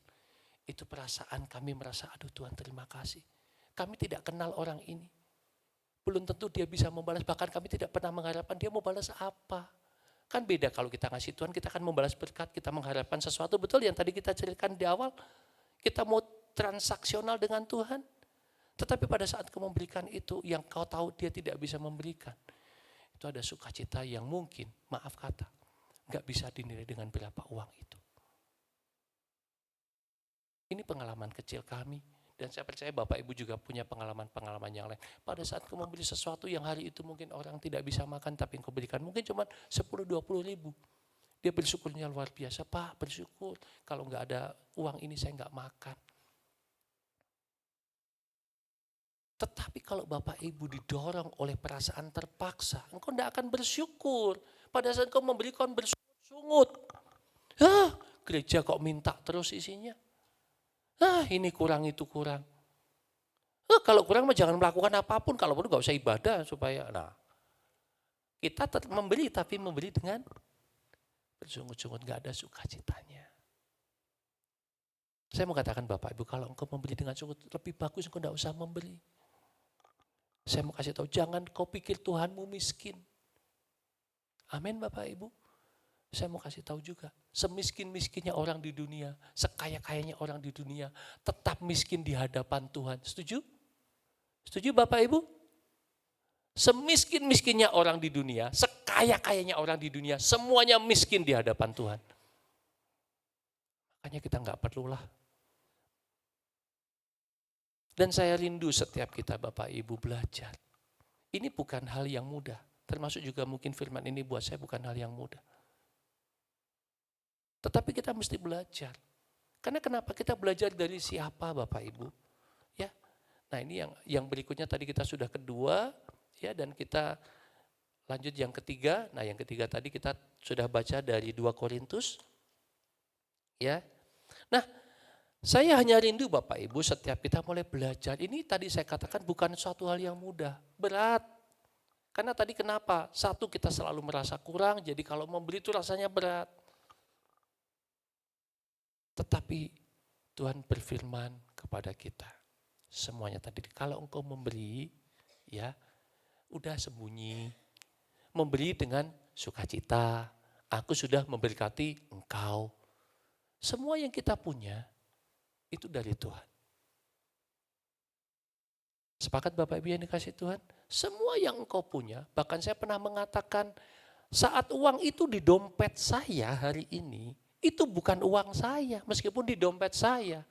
Itu perasaan kami merasa, aduh Tuhan terima kasih. Kami tidak kenal orang ini. Belum tentu dia bisa membalas, bahkan kami tidak pernah mengharapkan dia mau balas apa. Kan beda kalau kita ngasih Tuhan, kita akan membalas berkat, kita mengharapkan sesuatu. Betul yang tadi kita ceritakan di awal, kita mau transaksional dengan Tuhan. Tetapi pada saat kau memberikan itu, yang kau tahu dia tidak bisa memberikan. Itu ada sukacita yang mungkin, maaf kata, nggak bisa dinilai dengan berapa uang itu. Ini pengalaman kecil kami, dan saya percaya Bapak Ibu juga punya pengalaman-pengalaman yang lain. Pada saat kau membeli sesuatu yang hari itu mungkin orang tidak bisa makan, tapi kau berikan mungkin cuma 10-20 ribu. Dia bersyukurnya luar biasa, Pak bersyukur kalau nggak ada uang ini saya nggak makan. Tetapi kalau Bapak Ibu didorong oleh perasaan terpaksa, engkau tidak akan bersyukur. Pada saat kau memberi, kau bersungut-sungut. Gereja kok minta terus isinya. Ini kurang, itu kurang. Kalau kurang mah jangan melakukan apapun, kalau perlu gak usah ibadah supaya. Nah, kita tetap memberi, tapi memberi dengan bersungut-sungut, gak ada sukacitanya. Saya mau katakan Bapak Ibu, kalau engkau memberi dengan sungut, lebih bagus engkau gak usah memberi. Saya mau kasih tahu, jangan kau pikir Tuhanmu miskin. Amin Bapak Ibu. Saya mau kasih tahu juga, semiskin-miskinnya orang di dunia, sekaya-kayanya orang di dunia, tetap miskin di hadapan Tuhan. Setuju? Setuju Bapak Ibu? Semiskin-miskinnya orang di dunia, sekaya-kayanya orang di dunia, semuanya miskin di hadapan Tuhan. Makanya kita nggak perlulah. Dan saya rindu setiap kita Bapak Ibu belajar. Ini bukan hal yang mudah. Termasuk juga mungkin firman ini buat saya bukan hal yang mudah. Tetapi kita mesti belajar. Karena kenapa kita belajar dari siapa Bapak Ibu? Ya. Nah ini yang berikutnya tadi kita sudah kedua. Ya, dan kita lanjut yang ketiga. Nah yang ketiga tadi kita sudah baca dari 2 Korintus. Ya. Nah Saya hanya rindu Bapak Ibu setiap kita mulai belajar. Ini tadi saya katakan bukan suatu hal yang mudah, berat. Karena tadi kenapa? Satu, kita selalu merasa kurang, jadi kalau memberi itu rasanya berat. Tetapi Tuhan berfirman kepada kita, semuanya tadi, kalau engkau memberi, ya udah sembunyi. Memberi dengan sukacita, aku sudah memberkati engkau. Semua yang kita punya, itu dari Tuhan. Sepakat Bapak Ibu yang dikasih Tuhan? Semua yang engkau punya, bahkan saya pernah mengatakan, saat uang itu di dompet saya hari ini, itu bukan uang saya, meskipun di dompet saya.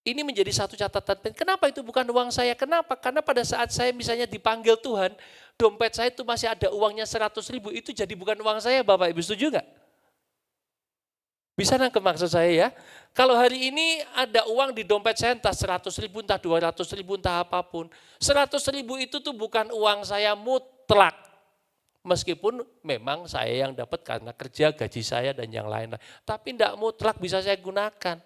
Ini menjadi satu catatan penting. Kenapa itu bukan uang saya? Kenapa? Karena pada saat saya misalnya dipanggil Tuhan, dompet saya itu masih ada uangnya 100.000, itu jadi bukan uang saya, Bapak Ibu setuju nggak? Bisa nangkep maksud saya ya? Kalau hari ini ada uang di dompet saya entah 100.000, entah 200.000, entah apapun. 100.000 itu tuh bukan uang saya mutlak. Meskipun memang saya yang dapat karena kerja, gaji saya dan yang lain-lain. Tapi tidak mutlak bisa saya gunakan.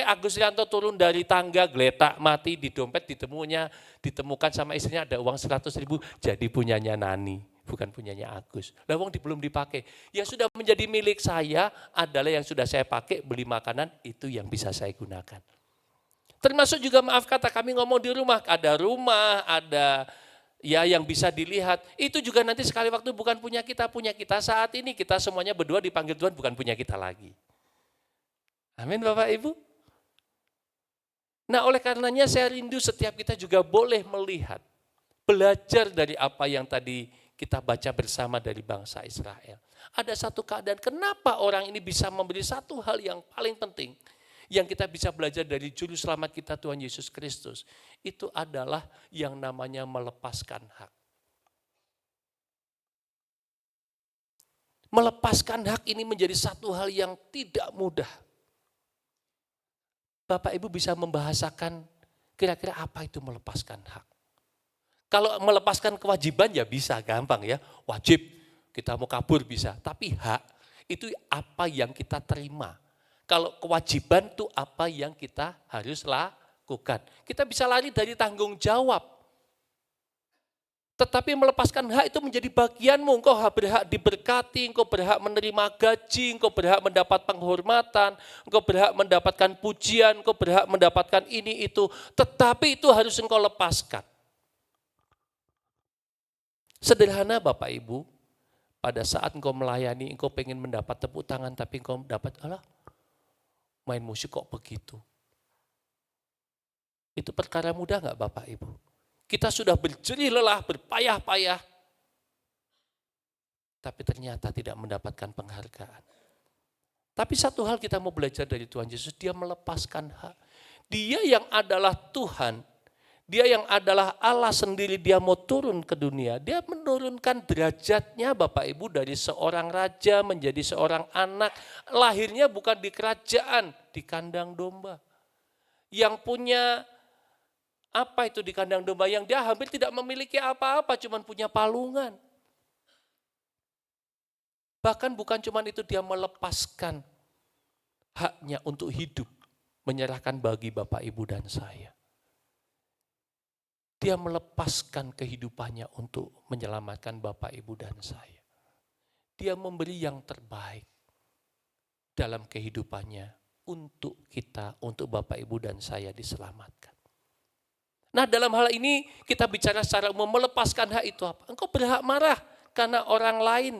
Agus Rianto turun dari tangga, geletak mati, di dompet ditemukan sama istrinya ada uang 100.000, jadi punyanya Nani, bukan punyanya Agus. Lah uang belum dipakai. Yang sudah menjadi milik saya adalah yang sudah saya pakai, beli makanan, itu yang bisa saya gunakan. Termasuk juga maaf kata kami ngomong di rumah, ada ya yang bisa dilihat. Itu juga nanti sekali waktu bukan punya kita saat ini, kita semuanya berdua dipanggil Tuhan bukan punya kita lagi. Amin Bapak Ibu. Nah oleh karenanya saya rindu setiap kita juga boleh melihat, belajar dari apa yang tadi kita baca bersama dari bangsa Israel. Ada satu keadaan kenapa orang ini bisa memberi satu hal yang paling penting, yang kita bisa belajar dari juru selamat kita Tuhan Yesus Kristus. Itu adalah yang namanya melepaskan hak. Melepaskan hak ini menjadi satu hal yang tidak mudah. Bapak Ibu bisa membahasakan kira-kira apa itu melepaskan hak. Kalau melepaskan kewajiban ya bisa, gampang ya. Wajib, kita mau kabur bisa. Tapi hak itu apa yang kita terima. Kalau kewajiban itu apa yang kita harus lakukan. Kita bisa lari dari tanggung jawab. Tetapi melepaskan hak itu menjadi bagianmu. Engkau berhak diberkati, engkau berhak menerima gaji, engkau berhak mendapat penghormatan, engkau berhak mendapatkan pujian, engkau berhak mendapatkan ini itu. Tetapi itu harus engkau lepaskan. Sederhana Bapak Ibu, pada saat engkau melayani, engkau pengen mendapat tepuk tangan, tapi engkau dapat, alah main musik kok begitu. Itu perkara mudah nggak Bapak Ibu? Kita sudah berjerih lelah, berpayah-payah, tapi ternyata tidak mendapatkan penghargaan. Tapi satu hal kita mau belajar dari Tuhan Yesus, dia melepaskan hak. Dia yang adalah Tuhan, dia yang adalah Allah sendiri, dia mau turun ke dunia. Dia menurunkan derajatnya Bapak Ibu dari seorang raja menjadi seorang anak. Lahirnya bukan di kerajaan, di kandang domba. Yang punya apa itu di kandang domba, yang dia hampir tidak memiliki apa-apa, cuma punya palungan. Bahkan bukan cuma itu, dia melepaskan haknya untuk hidup, menyerahkan bagi Bapak Ibu dan saya. Dia melepaskan kehidupannya untuk menyelamatkan Bapak Ibu dan saya. Dia memberi yang terbaik dalam kehidupannya untuk kita, untuk Bapak Ibu dan saya diselamatkan. Nah dalam hal ini kita bicara secara umum, melepaskan hak itu apa? Engkau berhak marah karena orang lain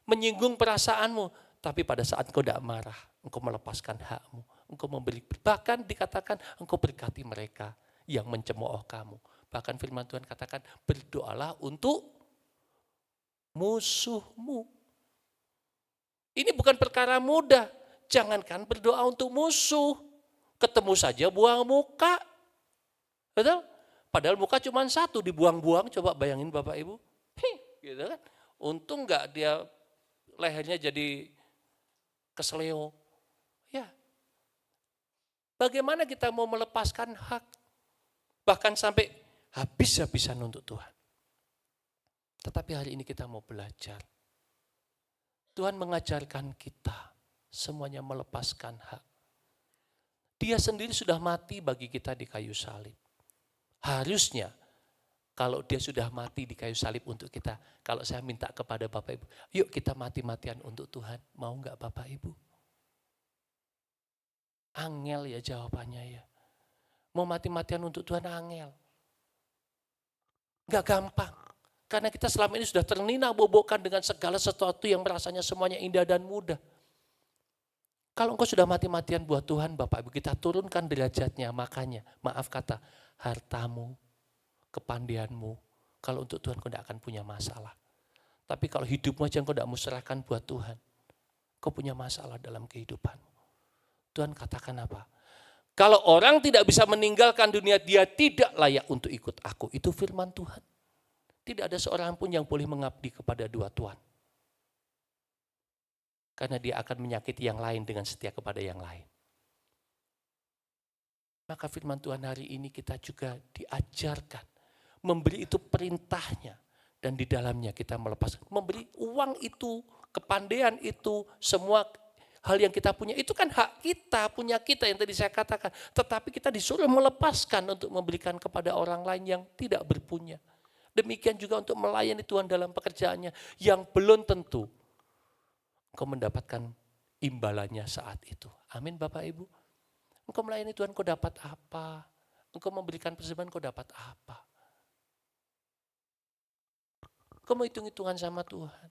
menyinggung perasaanmu. Tapi pada saat engkau tidak marah, engkau melepaskan hakmu. Engkau memberi, bahkan dikatakan engkau berkati mereka yang mencemooh kamu. Bahkan firman Tuhan katakan, berdoalah untuk musuhmu. Ini bukan perkara mudah. Jangankan berdoa untuk musuh. Ketemu saja buang muka. Betul? Padahal muka cuma satu, dibuang-buang, coba bayangin Bapak Ibu. Gitu kan. Untung enggak dia lehernya jadi kesleo. Ya. Bagaimana kita mau melepaskan hak? Bahkan sampai habis-habisan untuk Tuhan. Tetapi hari ini kita mau belajar. Tuhan mengajarkan kita semuanya melepaskan hak. Dia sendiri sudah mati bagi kita di kayu salib. Harusnya kalau dia sudah mati di kayu salib untuk kita, kalau saya minta kepada Bapak Ibu, yuk kita mati-matian untuk Tuhan. Mau enggak Bapak Ibu? Angel ya jawabannya ya. Mau mati-matian untuk Tuhan angel. Enggak gampang. Karena kita selama ini sudah ternina-bobokan dengan segala sesuatu yang rasanya semuanya indah dan mudah. Kalau engkau sudah mati-matian buat Tuhan, Bapak Ibu, kita turunkan derajatnya. Makanya, maaf kata, hartamu, kepandaianmu, kalau untuk Tuhan kau tidak akan punya masalah. Tapi kalau hidupmu aja kau tidak mau serahkan buat Tuhan, kau punya masalah dalam kehidupanmu. Tuhan katakan apa? Kalau orang tidak bisa meninggalkan dunia, dia tidak layak untuk ikut aku. Itu firman Tuhan. Tidak ada seorang pun yang boleh mengabdi kepada dua tuan. Karena dia akan menyakiti yang lain dengan setia kepada yang lain. Maka firman Tuhan hari ini kita juga diajarkan. Memberi itu perintahnya. Dan di dalamnya kita melepas. Memberi uang itu, kepandaian itu, semua hal yang kita punya. Itu kan hak kita, punya kita yang tadi saya katakan. Tetapi kita disuruh melepaskan untuk memberikan kepada orang lain yang tidak berpunya. Demikian juga untuk melayani Tuhan dalam pekerjaannya yang belum tentu engkau mendapatkan imbalannya saat itu. Amin Bapak Ibu. Engkau melayani Tuhan kau dapat apa? Engkau memberikan persembahan kau dapat apa? Engkau mau hitung-hitungan sama Tuhan.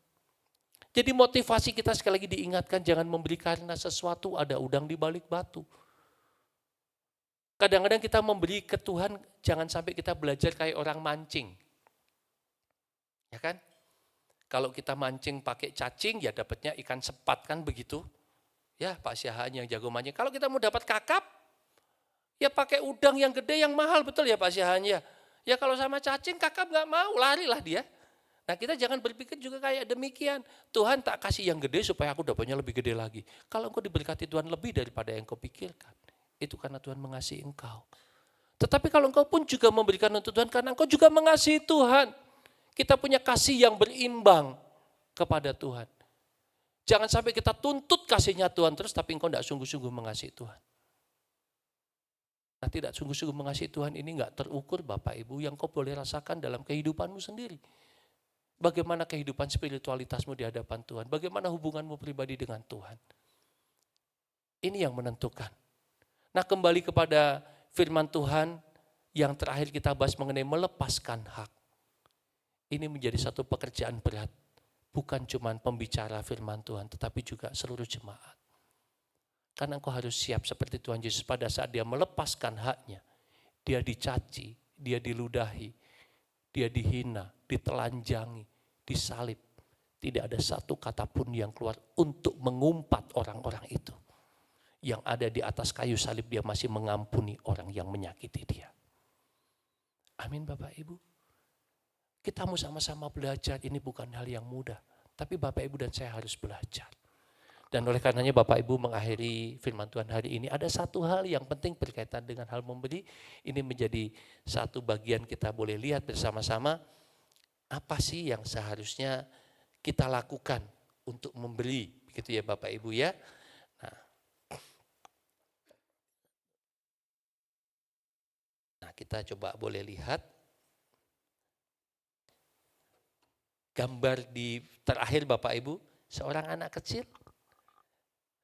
Jadi motivasi kita sekali lagi diingatkan jangan memberi karena sesuatu ada udang di balik batu. Kadang-kadang kita memberi ke Tuhan jangan sampai kita belajar kayak orang mancing. Ya kan? Kalau kita mancing pakai cacing, ya dapatnya ikan sepat kan begitu. Ya Pak Syahan yang jago mancing. Kalau kita mau dapat kakap, ya pakai udang yang gede yang mahal, betul ya Pak Syahan ya. Ya kalau sama cacing kakap nggak mau, larilah dia. Nah kita jangan berpikir juga kayak demikian. Tuhan tak kasih yang gede supaya aku dapatnya lebih gede lagi. Kalau engkau diberkati Tuhan lebih daripada yang kau pikirkan, itu karena Tuhan mengasihi engkau. Tetapi kalau engkau pun juga memberikan untuk Tuhan, karena engkau juga mengasihi Tuhan. Kita punya kasih yang berimbang kepada Tuhan. Jangan sampai kita tuntut kasihnya Tuhan terus tapi engkau tidak sungguh-sungguh mengasihi Tuhan. Nah tidak sungguh-sungguh mengasihi Tuhan ini enggak terukur Bapak Ibu yang kau boleh rasakan dalam kehidupanmu sendiri. Bagaimana kehidupan spiritualitasmu di hadapan Tuhan. Bagaimana hubunganmu pribadi dengan Tuhan. Ini yang menentukan. Nah kembali kepada firman Tuhan yang terakhir kita bahas mengenai melepaskan hak. Ini menjadi satu pekerjaan berat. Bukan cuma pembicara firman Tuhan, tetapi juga seluruh jemaat. Karena engkau harus siap seperti Tuhan Yesus pada saat dia melepaskan haknya. Dia dicaci, dia diludahi, dia dihina, ditelanjangi, disalib. Tidak ada satu kata pun yang keluar untuk mengumpat orang-orang itu. Yang ada di atas kayu salib dia masih mengampuni orang yang menyakiti dia. Amin Bapak Ibu. Kita mau sama-sama belajar, ini bukan hal yang mudah. Tapi Bapak Ibu dan saya harus belajar. Dan oleh karenanya Bapak Ibu mengakhiri firman Tuhan hari ini. Ada satu hal yang penting berkaitan dengan hal memberi. Ini menjadi satu bagian kita boleh lihat bersama-sama. Apa sih yang seharusnya kita lakukan untuk memberi. Begitu ya Bapak Ibu ya. Nah kita coba boleh lihat. Gambar di terakhir Bapak Ibu, seorang anak kecil.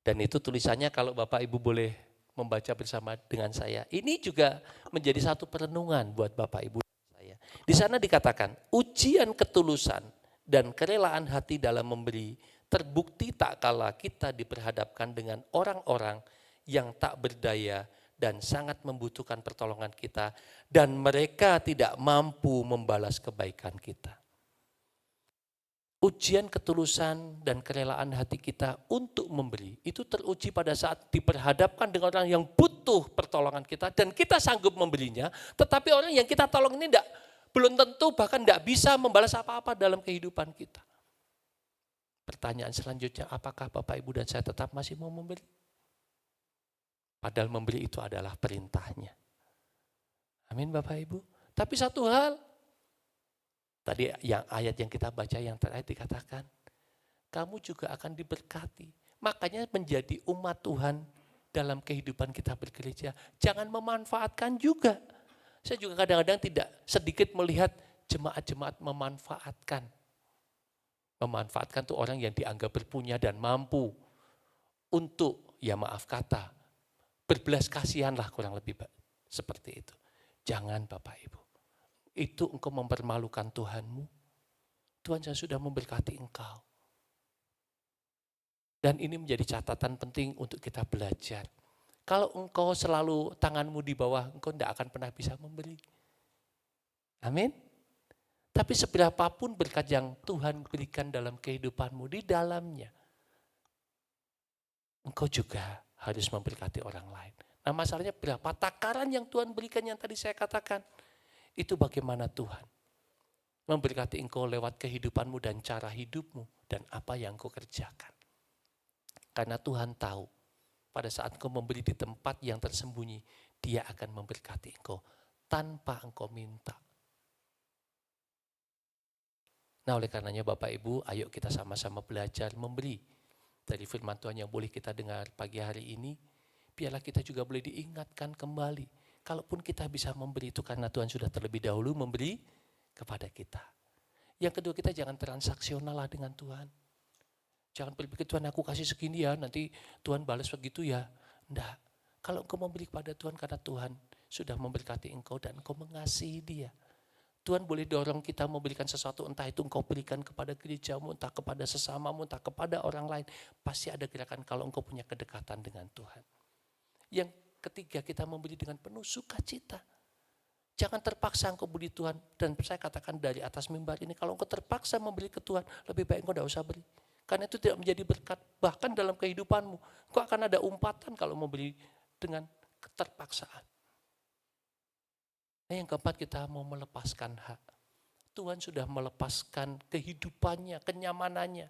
Dan itu tulisannya kalau Bapak Ibu boleh membaca bersama dengan saya. Ini juga menjadi satu perenungan buat Bapak Ibu dan saya. Di sana dikatakan, ujian ketulusan dan kerelaan hati dalam memberi terbukti tak kala kita diperhadapkan dengan orang-orang yang tak berdaya dan sangat membutuhkan pertolongan kita. Dan mereka tidak mampu membalas kebaikan kita. Ujian ketulusan dan kerelaan hati kita untuk memberi itu teruji pada saat diperhadapkan dengan orang yang butuh pertolongan kita dan kita sanggup memberinya, tetapi orang yang kita tolong ini belum tentu bahkan tidak bisa membalas apa-apa dalam kehidupan kita. Pertanyaan selanjutnya, apakah Bapak Ibu dan saya tetap masih mau memberi? Padahal memberi itu adalah perintahnya. Amin Bapak Ibu. Tapi satu hal, tadi yang ayat yang kita baca yang terakhir dikatakan, kamu juga akan diberkati. Makanya menjadi umat Tuhan dalam kehidupan kita bergereja. Jangan memanfaatkan juga. Saya juga kadang-kadang tidak sedikit melihat jemaat-jemaat memanfaatkan. Memanfaatkan tuh orang yang dianggap berpunya dan mampu untuk, ya maaf kata, berbelas kasihanlah kurang lebih seperti itu. Jangan Bapak Ibu. Itu engkau mempermalukan Tuhanmu. Tuhan sudah memberkati engkau. Dan ini menjadi catatan penting untuk kita belajar. Kalau engkau selalu tanganmu di bawah, engkau tidak akan pernah bisa memberi. Amin. Tapi seberapapun berkat yang Tuhan berikan dalam kehidupanmu, di dalamnya, engkau juga harus memberkati orang lain. Nah masalahnya berapa takaran yang Tuhan berikan yang tadi saya katakan. Itu bagaimana Tuhan memberkati engkau lewat kehidupanmu dan cara hidupmu dan apa yang engkau kerjakan. Karena Tuhan tahu pada saat engkau memberi di tempat yang tersembunyi, Dia akan memberkati engkau tanpa engkau minta. Nah oleh karenanya Bapak Ibu, ayo kita sama-sama belajar memberi dari firman Tuhan yang boleh kita dengar pagi hari ini. Biarlah kita juga boleh diingatkan kembali. Kalaupun kita bisa memberi itu karena Tuhan sudah terlebih dahulu memberi kepada kita. Yang kedua, kita jangan transaksional lah dengan Tuhan. Jangan berpikir Tuhan aku kasih segini ya, nanti Tuhan balas begitu ya. Enggak. Kalau engkau memberi kepada Tuhan karena Tuhan sudah memberkati engkau dan engkau mengasihi Dia. Tuhan boleh dorong kita memberikan sesuatu, entah itu engkau berikan kepada gerejamu, entah kepada sesamamu, entah kepada orang lain. Pasti ada gerakan kalau engkau punya kedekatan dengan Tuhan. Yang ketiga, kita memberi dengan penuh sukacita. Jangan terpaksa engkau beri Tuhan. Dan saya katakan dari atas mimbar ini, kalau engkau terpaksa memberi ke Tuhan, lebih baik engkau tidak usah beri. Karena itu tidak menjadi berkat. Bahkan dalam kehidupanmu, engkau akan ada umpatan kalau memberi dengan keterpaksaan. Nah yang keempat, kita mau melepaskan hak. Tuhan sudah melepaskan kehidupannya, kenyamanannya.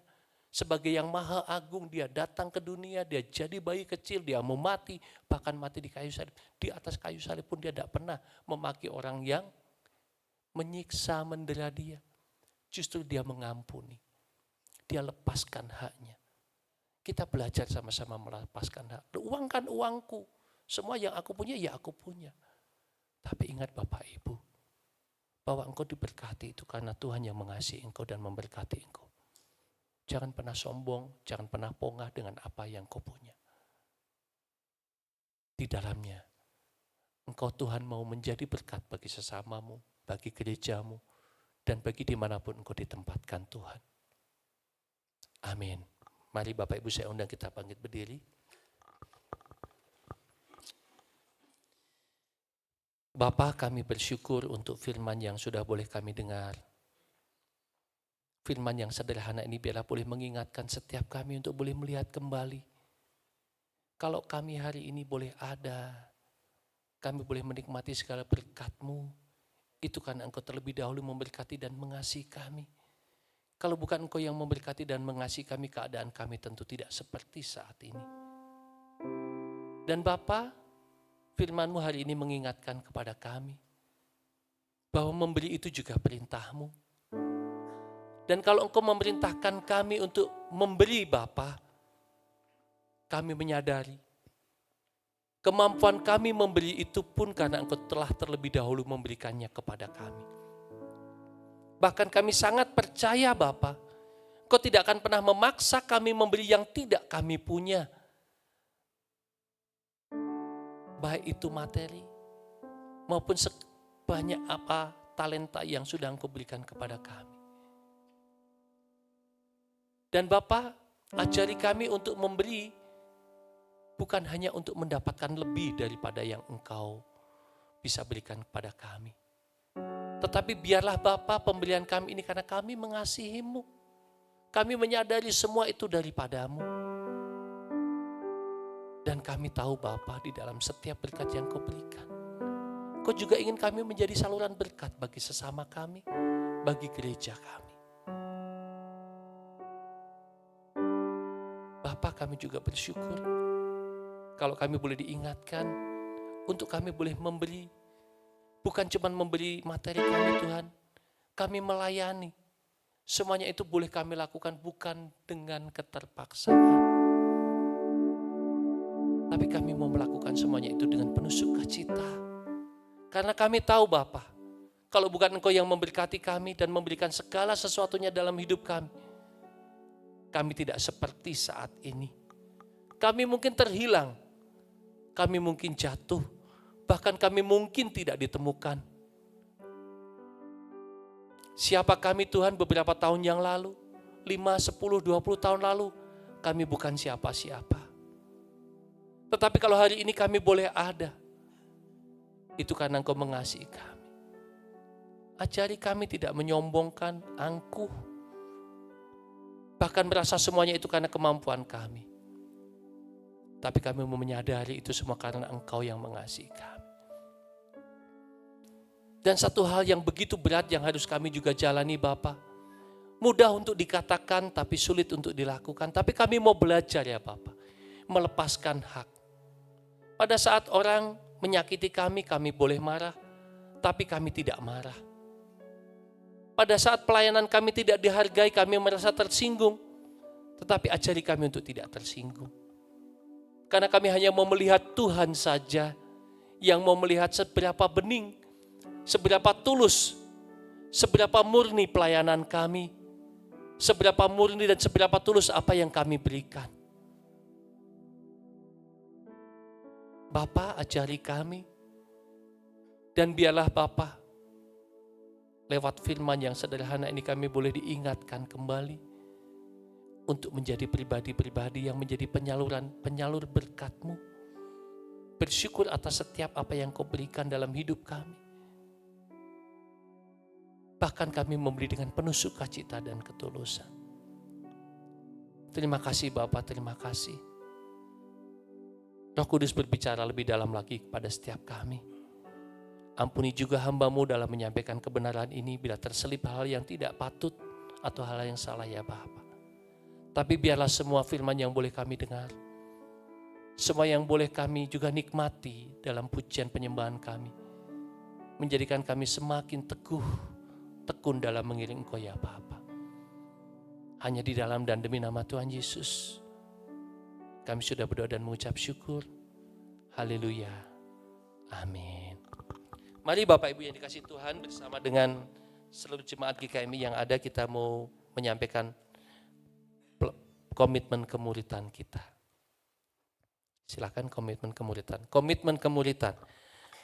Sebagai yang maha agung, Dia datang ke dunia, Dia jadi bayi kecil, Dia mau mati, bahkan mati di kayu salib. Di atas kayu salib pun Dia tidak pernah memaki orang yang menyiksa, mendera Dia. Justru Dia mengampuni. Dia lepaskan haknya. Kita belajar sama-sama melepaskan hak. Uang kan uangku. Semua yang aku punya, ya aku punya. Tapi ingat Bapak Ibu, bahwa engkau diberkati itu karena Tuhan yang mengasihi engkau dan memberkati engkau. Jangan pernah sombong, jangan pernah pongah dengan apa yang kau punya. Di dalamnya, engkau Tuhan mau menjadi berkat bagi sesamamu, bagi gerejamu, dan bagi dimanapun engkau ditempatkan Tuhan. Amin. Mari Bapak Ibu saya undang kita bangkit berdiri. Bapa, kami bersyukur untuk firman yang sudah boleh kami dengar. Firman yang sederhana ini biarlah boleh mengingatkan setiap kami untuk boleh melihat kembali. Kalau kami hari ini boleh ada, kami boleh menikmati segala berkat-Mu, itu karena Engkau terlebih dahulu memberkati dan mengasihi kami. Kalau bukan Engkau yang memberkati dan mengasihi kami, keadaan kami tentu tidak seperti saat ini. Dan Bapa, firman-Mu hari ini mengingatkan kepada kami bahwa memberi itu juga perintah-Mu. Dan kalau Engkau memerintahkan kami untuk memberi Bapa, kami menyadari kemampuan kami memberi itu pun karena Engkau telah terlebih dahulu memberikannya kepada kami. Bahkan kami sangat percaya Bapa, Engkau tidak akan pernah memaksa kami memberi yang tidak kami punya. Baik itu materi maupun sebanyak apa talenta yang sudah Engkau berikan kepada kami. Dan Bapa, ajari kami untuk memberi bukan hanya untuk mendapatkan lebih daripada yang Engkau bisa berikan kepada kami. Tetapi biarlah Bapa pemberian kami ini karena kami mengasihi-Mu. Kami menyadari semua itu daripada-Mu. Dan kami tahu Bapa di dalam setiap berkat yang Kau berikan, Kau juga ingin kami menjadi saluran berkat bagi sesama kami, bagi gereja kami. Bapa, kami juga bersyukur kalau kami boleh diingatkan untuk kami boleh memberi. Bukan cuma memberi materi kami Tuhan, kami melayani. Semuanya itu boleh kami lakukan bukan dengan keterpaksaan. Tapi kami mau melakukan semuanya itu dengan penuh sukacita. Karena kami tahu Bapa, kalau bukan Engkau yang memberkati kami dan memberikan segala sesuatunya dalam hidup kami tidak seperti saat ini. Kami mungkin terhilang, kami mungkin jatuh, bahkan kami mungkin tidak ditemukan. Siapa kami Tuhan beberapa tahun yang lalu, 5, 10, 20 tahun lalu, kami bukan siapa-siapa. Tetapi kalau hari ini kami boleh ada, itu karena Engkau mengasihi kami. Ajari kami tidak menyombongkan, angkuh, bahkan merasa semuanya itu karena kemampuan kami. Tapi kami mau menyadari itu semua karena Engkau yang mengasihi kami. Dan satu hal yang begitu berat yang harus kami juga jalani Bapa. Mudah untuk dikatakan tapi sulit untuk dilakukan. Tapi kami mau belajar ya Bapa, melepaskan hak. Pada saat orang menyakiti kami boleh marah, tapi kami tidak marah. Pada saat pelayanan kami tidak dihargai, kami merasa tersinggung. Tetapi ajari kami untuk tidak tersinggung. Karena kami hanya mau melihat Tuhan saja yang mau melihat seberapa bening, seberapa tulus, seberapa murni pelayanan kami, seberapa murni dan seberapa tulus apa yang kami berikan. Bapa, ajari kami, dan biarlah Bapa, lewat firman yang sederhana ini kami boleh diingatkan kembali untuk menjadi pribadi-pribadi yang menjadi penyalur berkat-Mu. Bersyukur atas setiap apa yang Kau berikan dalam hidup kami. Bahkan kami memberi dengan penuh sukacita dan ketulusan. Terima kasih Bapa, terima kasih. Roh Kudus berbicara lebih dalam lagi kepada setiap kami. Ampuni juga hamba-Mu dalam menyampaikan kebenaran ini bila terselip hal yang tidak patut atau hal yang salah ya Bapa. Tapi biarlah semua firman yang boleh kami dengar, semua yang boleh kami juga nikmati dalam pujian penyembahan kami, menjadikan kami semakin tekun dalam mengiring Engkau ya Bapa. Hanya di dalam dan demi nama Tuhan Yesus, kami sudah berdoa dan mengucap syukur. Haleluya. Amin. Mari Bapak Ibu yang dikasihi Tuhan, bersama dengan seluruh jemaat GKMI yang ada, kita mau menyampaikan komitmen kemuritan kita. Silakan komitmen kemuritan. Komitmen kemuritan.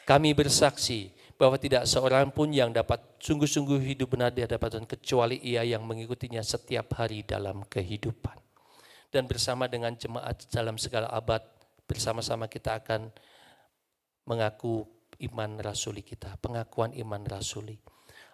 Kami bersaksi bahwa tidak seorang pun yang dapat sungguh-sungguh hidup benar di hadapan Tuhan kecuali ia yang mengikutinya setiap hari dalam kehidupan. Dan bersama dengan jemaat dalam segala abad, bersama-sama kita akan mengaku iman rasuli kita, pengakuan iman rasuli.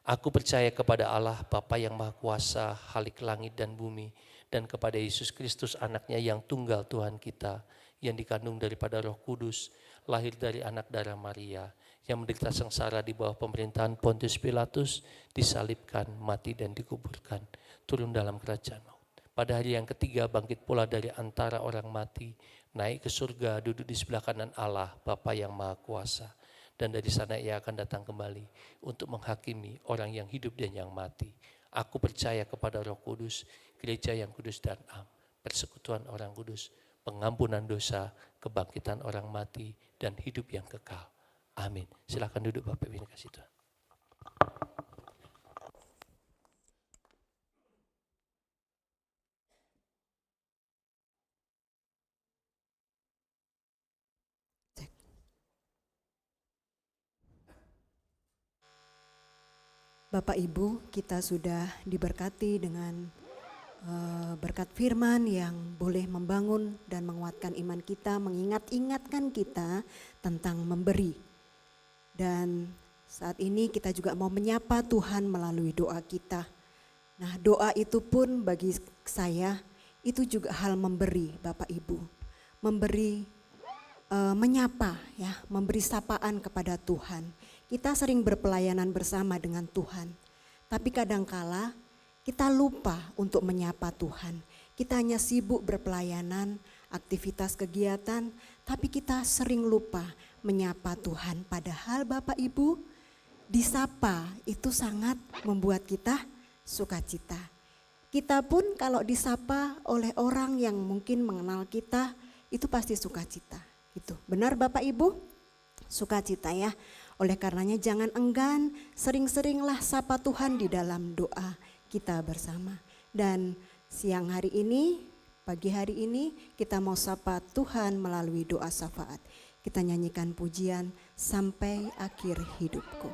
Aku percaya kepada Allah Bapa yang Maha Kuasa, Khalik langit dan bumi, dan kepada Yesus Kristus anaknya yang tunggal Tuhan kita, yang dikandung daripada Roh Kudus, lahir dari anak darah Maria, yang menderita sengsara di bawah pemerintahan Pontius Pilatus, disalibkan, mati dan dikuburkan, turun dalam kerajaan maut. Pada hari yang ketiga bangkit pula dari antara orang mati, naik ke surga, duduk di sebelah kanan Allah Bapa yang Maha Kuasa. Dan dari sana ia akan datang kembali untuk menghakimi orang yang hidup dan yang mati. Aku percaya kepada Roh Kudus, gereja yang kudus dan am, persekutuan orang kudus, pengampunan dosa, kebangkitan orang mati, dan hidup yang kekal. Amin. Silakan duduk Bapak Ibu yang kasih Tuhan. Bapak Ibu, kita sudah diberkati dengan berkat firman yang boleh membangun dan menguatkan iman kita, mengingat-ingatkan kita tentang memberi. Dan saat ini kita juga mau menyapa Tuhan melalui doa kita. Nah, doa itu pun bagi saya itu juga hal memberi, Bapak Ibu. Memberi, menyapa ya, memberi sapaan kepada Tuhan. Kita sering berpelayanan bersama dengan Tuhan, tapi kadangkala kita lupa untuk menyapa Tuhan. Kita hanya sibuk berpelayanan, aktivitas kegiatan, tapi kita sering lupa menyapa Tuhan. Padahal Bapak Ibu, disapa itu sangat membuat kita sukacita. Kita pun kalau disapa oleh orang yang mungkin mengenal kita, itu pasti sukacita. Gitu. Benar Bapak Ibu? Sukacita ya. Oleh karenanya jangan enggan, sering-seringlah sapa Tuhan di dalam doa kita bersama. Dan siang hari ini, pagi hari ini kita mau sapa Tuhan melalui doa syafaat. Kita nyanyikan pujian sampai akhir hidupku.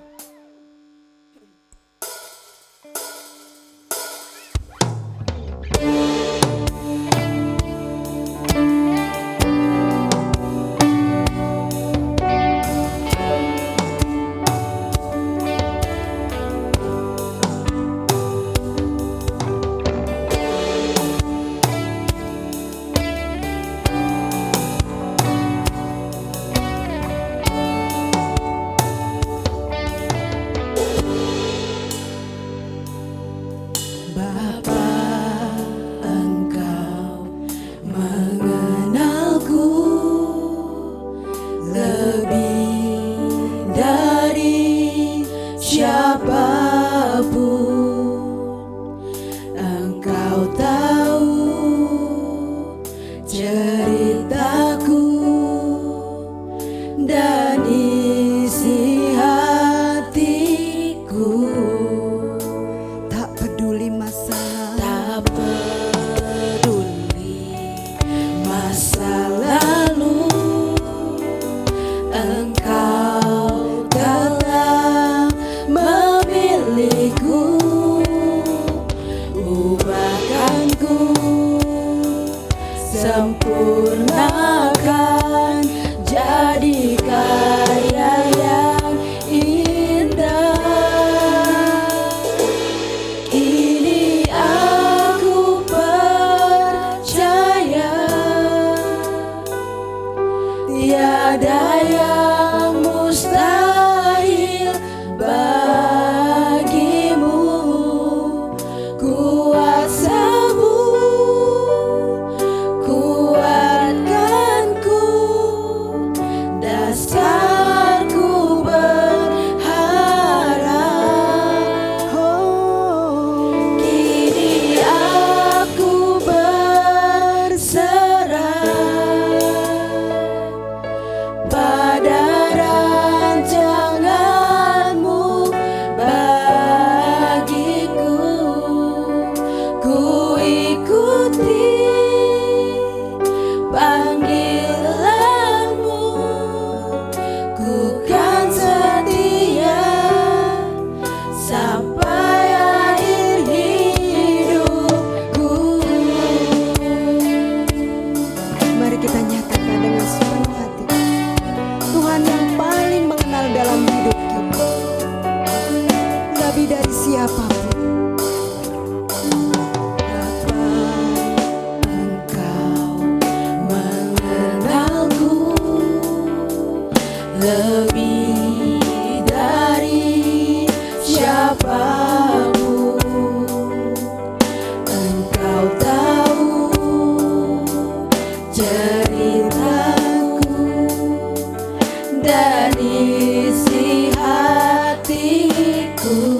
dan isi hatiku.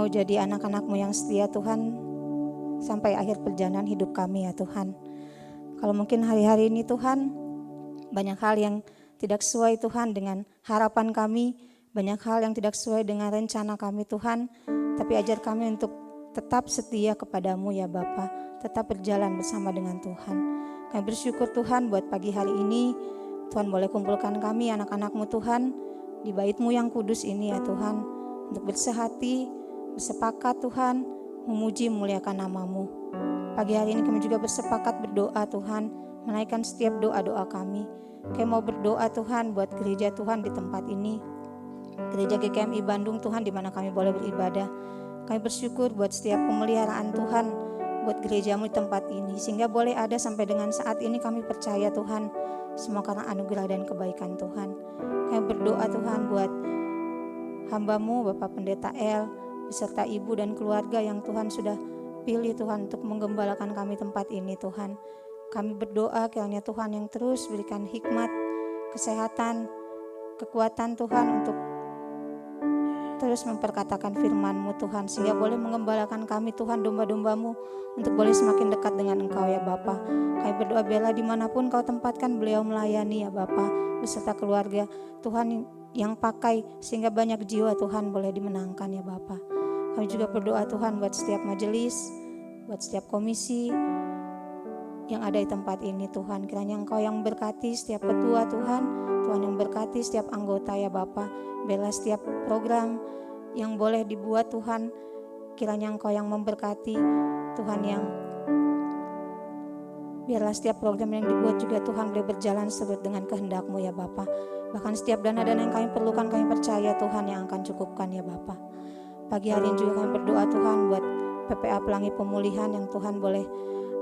mau jadi anak-anak-Mu yang setia Tuhan sampai akhir perjalanan hidup kami ya Tuhan. Kalau mungkin hari-hari ini Tuhan banyak hal yang tidak sesuai Tuhan dengan harapan kami, banyak hal yang tidak sesuai dengan rencana kami Tuhan, tapi ajar kami untuk tetap setia kepadamu ya Bapa, tetap berjalan bersama dengan Tuhan. Kami bersyukur Tuhan buat pagi hari ini, Tuhan boleh kumpulkan kami anak-anak-Mu Tuhan, di bait-Mu yang kudus ini ya Tuhan, untuk bersehati, bersepakat Tuhan, memuji memuliakan nama-Mu. Pagi hari ini kami juga bersepakat berdoa Tuhan, menaikkan setiap doa-doa kami. Kami mau berdoa Tuhan buat gereja Tuhan di tempat ini, gereja GKMI Bandung Tuhan di mana kami boleh beribadah. Kami bersyukur buat setiap pemeliharaan Tuhan, buat gereja-Mu di tempat ini, sehingga boleh ada sampai dengan saat ini. Kami percaya Tuhan, semua karena anugerah dan kebaikan Tuhan. Kami berdoa Tuhan buat hamba-Mu Bapak Pendeta El, beserta ibu dan keluarga yang Tuhan sudah pilih Tuhan untuk menggembalakan kami tempat ini Tuhan. Kami berdoa kiranya Tuhan yang terus berikan hikmat, kesehatan, kekuatan Tuhan untuk terus memperkatakan firman-Mu Tuhan, sehingga boleh mengembalakan kami Tuhan, domba-domba-Mu, untuk boleh semakin dekat dengan Engkau ya Bapa. Kami berdoa biarlah dimanapun Kau tempatkan beliau melayani ya Bapa, beserta keluarga Tuhan yang pakai sehingga banyak jiwa Tuhan boleh dimenangkan ya Bapa. Kami juga berdoa Tuhan buat setiap majelis, buat setiap komisi yang ada di tempat ini Tuhan. Kiranya Engkau yang memberkati setiap ketua Tuhan, Tuhan yang berkati setiap anggota ya Bapa. Biarlah setiap program yang boleh dibuat Tuhan, kiranya Engkau yang memberkati Tuhan, yang biarlah setiap program yang dibuat juga Tuhan boleh berjalan sesuai dengan kehendak-Mu ya Bapa. Bahkan setiap dana-dana yang kami perlukan, kami percaya Tuhan yang akan cukupkan ya Bapa. Pagi hari ini juga kami berdoa Tuhan buat PPA Pelangi Pemulihan yang Tuhan boleh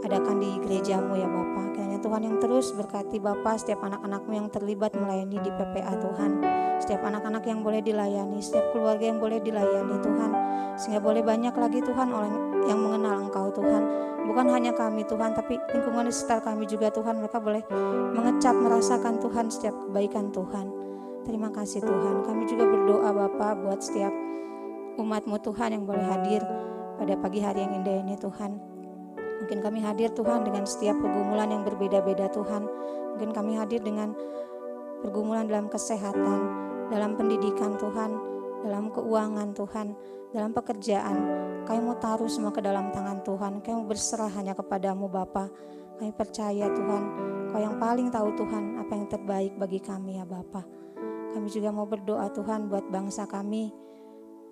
adakan di gereja-Mu ya Bapa. Kiranya Tuhan yang terus berkati Bapa setiap anak-anak-Mu yang terlibat melayani di PPA Tuhan. Setiap anak-anak yang boleh dilayani, setiap keluarga yang boleh dilayani Tuhan. Sehingga boleh banyak lagi Tuhan orang yang mengenal Engkau Tuhan. Bukan hanya kami Tuhan, tapi lingkungan di sekitar kami juga Tuhan. Mereka boleh mengecap, merasakan Tuhan setiap kebaikan Tuhan. Terima kasih Tuhan. Kami juga berdoa Bapa buat setiap umat-Mu Tuhan yang boleh hadir pada pagi hari yang indah ini Tuhan. Mungkin kami hadir Tuhan dengan setiap pergumulan yang berbeda-beda Tuhan. Mungkin kami hadir dengan pergumulan dalam kesehatan, dalam pendidikan Tuhan, dalam keuangan Tuhan, dalam pekerjaan. Kami mau taruh semua ke dalam tangan Tuhan. Kami mau berserah hanya kepadamu Bapa. Kami percaya Tuhan, Kau yang paling tahu Tuhan apa yang terbaik bagi kami ya Bapa. Kami juga mau berdoa Tuhan buat bangsa kami,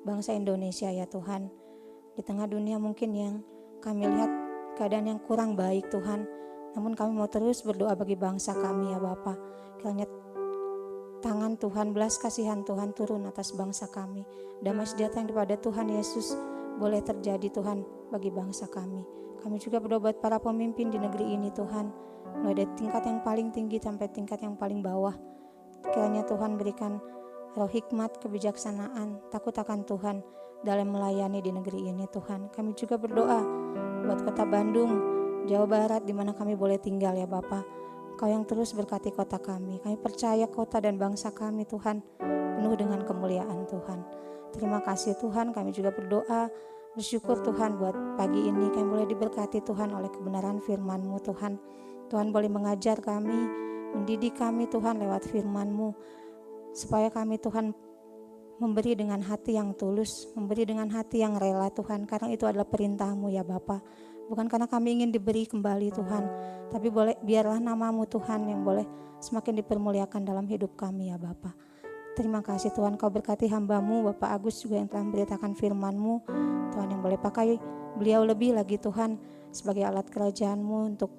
bangsa Indonesia ya Tuhan. Di tengah dunia mungkin yang kami lihat keadaan yang kurang baik Tuhan, namun kami mau terus berdoa bagi bangsa kami ya Bapa. Kiranya tangan Tuhan, belas kasihan Tuhan turun atas bangsa kami. Damai sejahtera yang daripada Tuhan Yesus boleh terjadi Tuhan bagi bangsa kami. Kami juga berdoa buat para pemimpin di negeri ini Tuhan, mulai dari tingkat yang paling tinggi sampai tingkat yang paling bawah. Kiranya Tuhan berikan roh hikmat, kebijaksanaan, takut akan Tuhan dalam melayani di negeri ini Tuhan. Kami juga berdoa buat kota Bandung, Jawa Barat di mana kami boleh tinggal ya Bapa. Kau yang terus berkati kota kami. Kami percaya kota dan bangsa kami Tuhan penuh dengan kemuliaan Tuhan. Terima kasih Tuhan. Kami juga berdoa, bersyukur Tuhan buat pagi ini kami boleh diberkati Tuhan oleh kebenaran firman-Mu Tuhan. Tuhan boleh mengajar kami, mendidik kami Tuhan lewat firman-Mu, supaya kami Tuhan memberi dengan hati yang tulus, memberi dengan hati yang rela Tuhan, karena itu adalah perintah-Mu ya Bapa. Bukan karena kami ingin diberi kembali Tuhan, tapi biarlah nama-Mu Tuhan yang boleh semakin dipermuliakan dalam hidup kami ya Bapa. Terima kasih Tuhan, Kau berkati hamba-Mu Bapak Agus juga yang telah memberitakan firman-Mu. Tuhan yang boleh pakai beliau lebih lagi Tuhan sebagai alat kerajaan-Mu untuk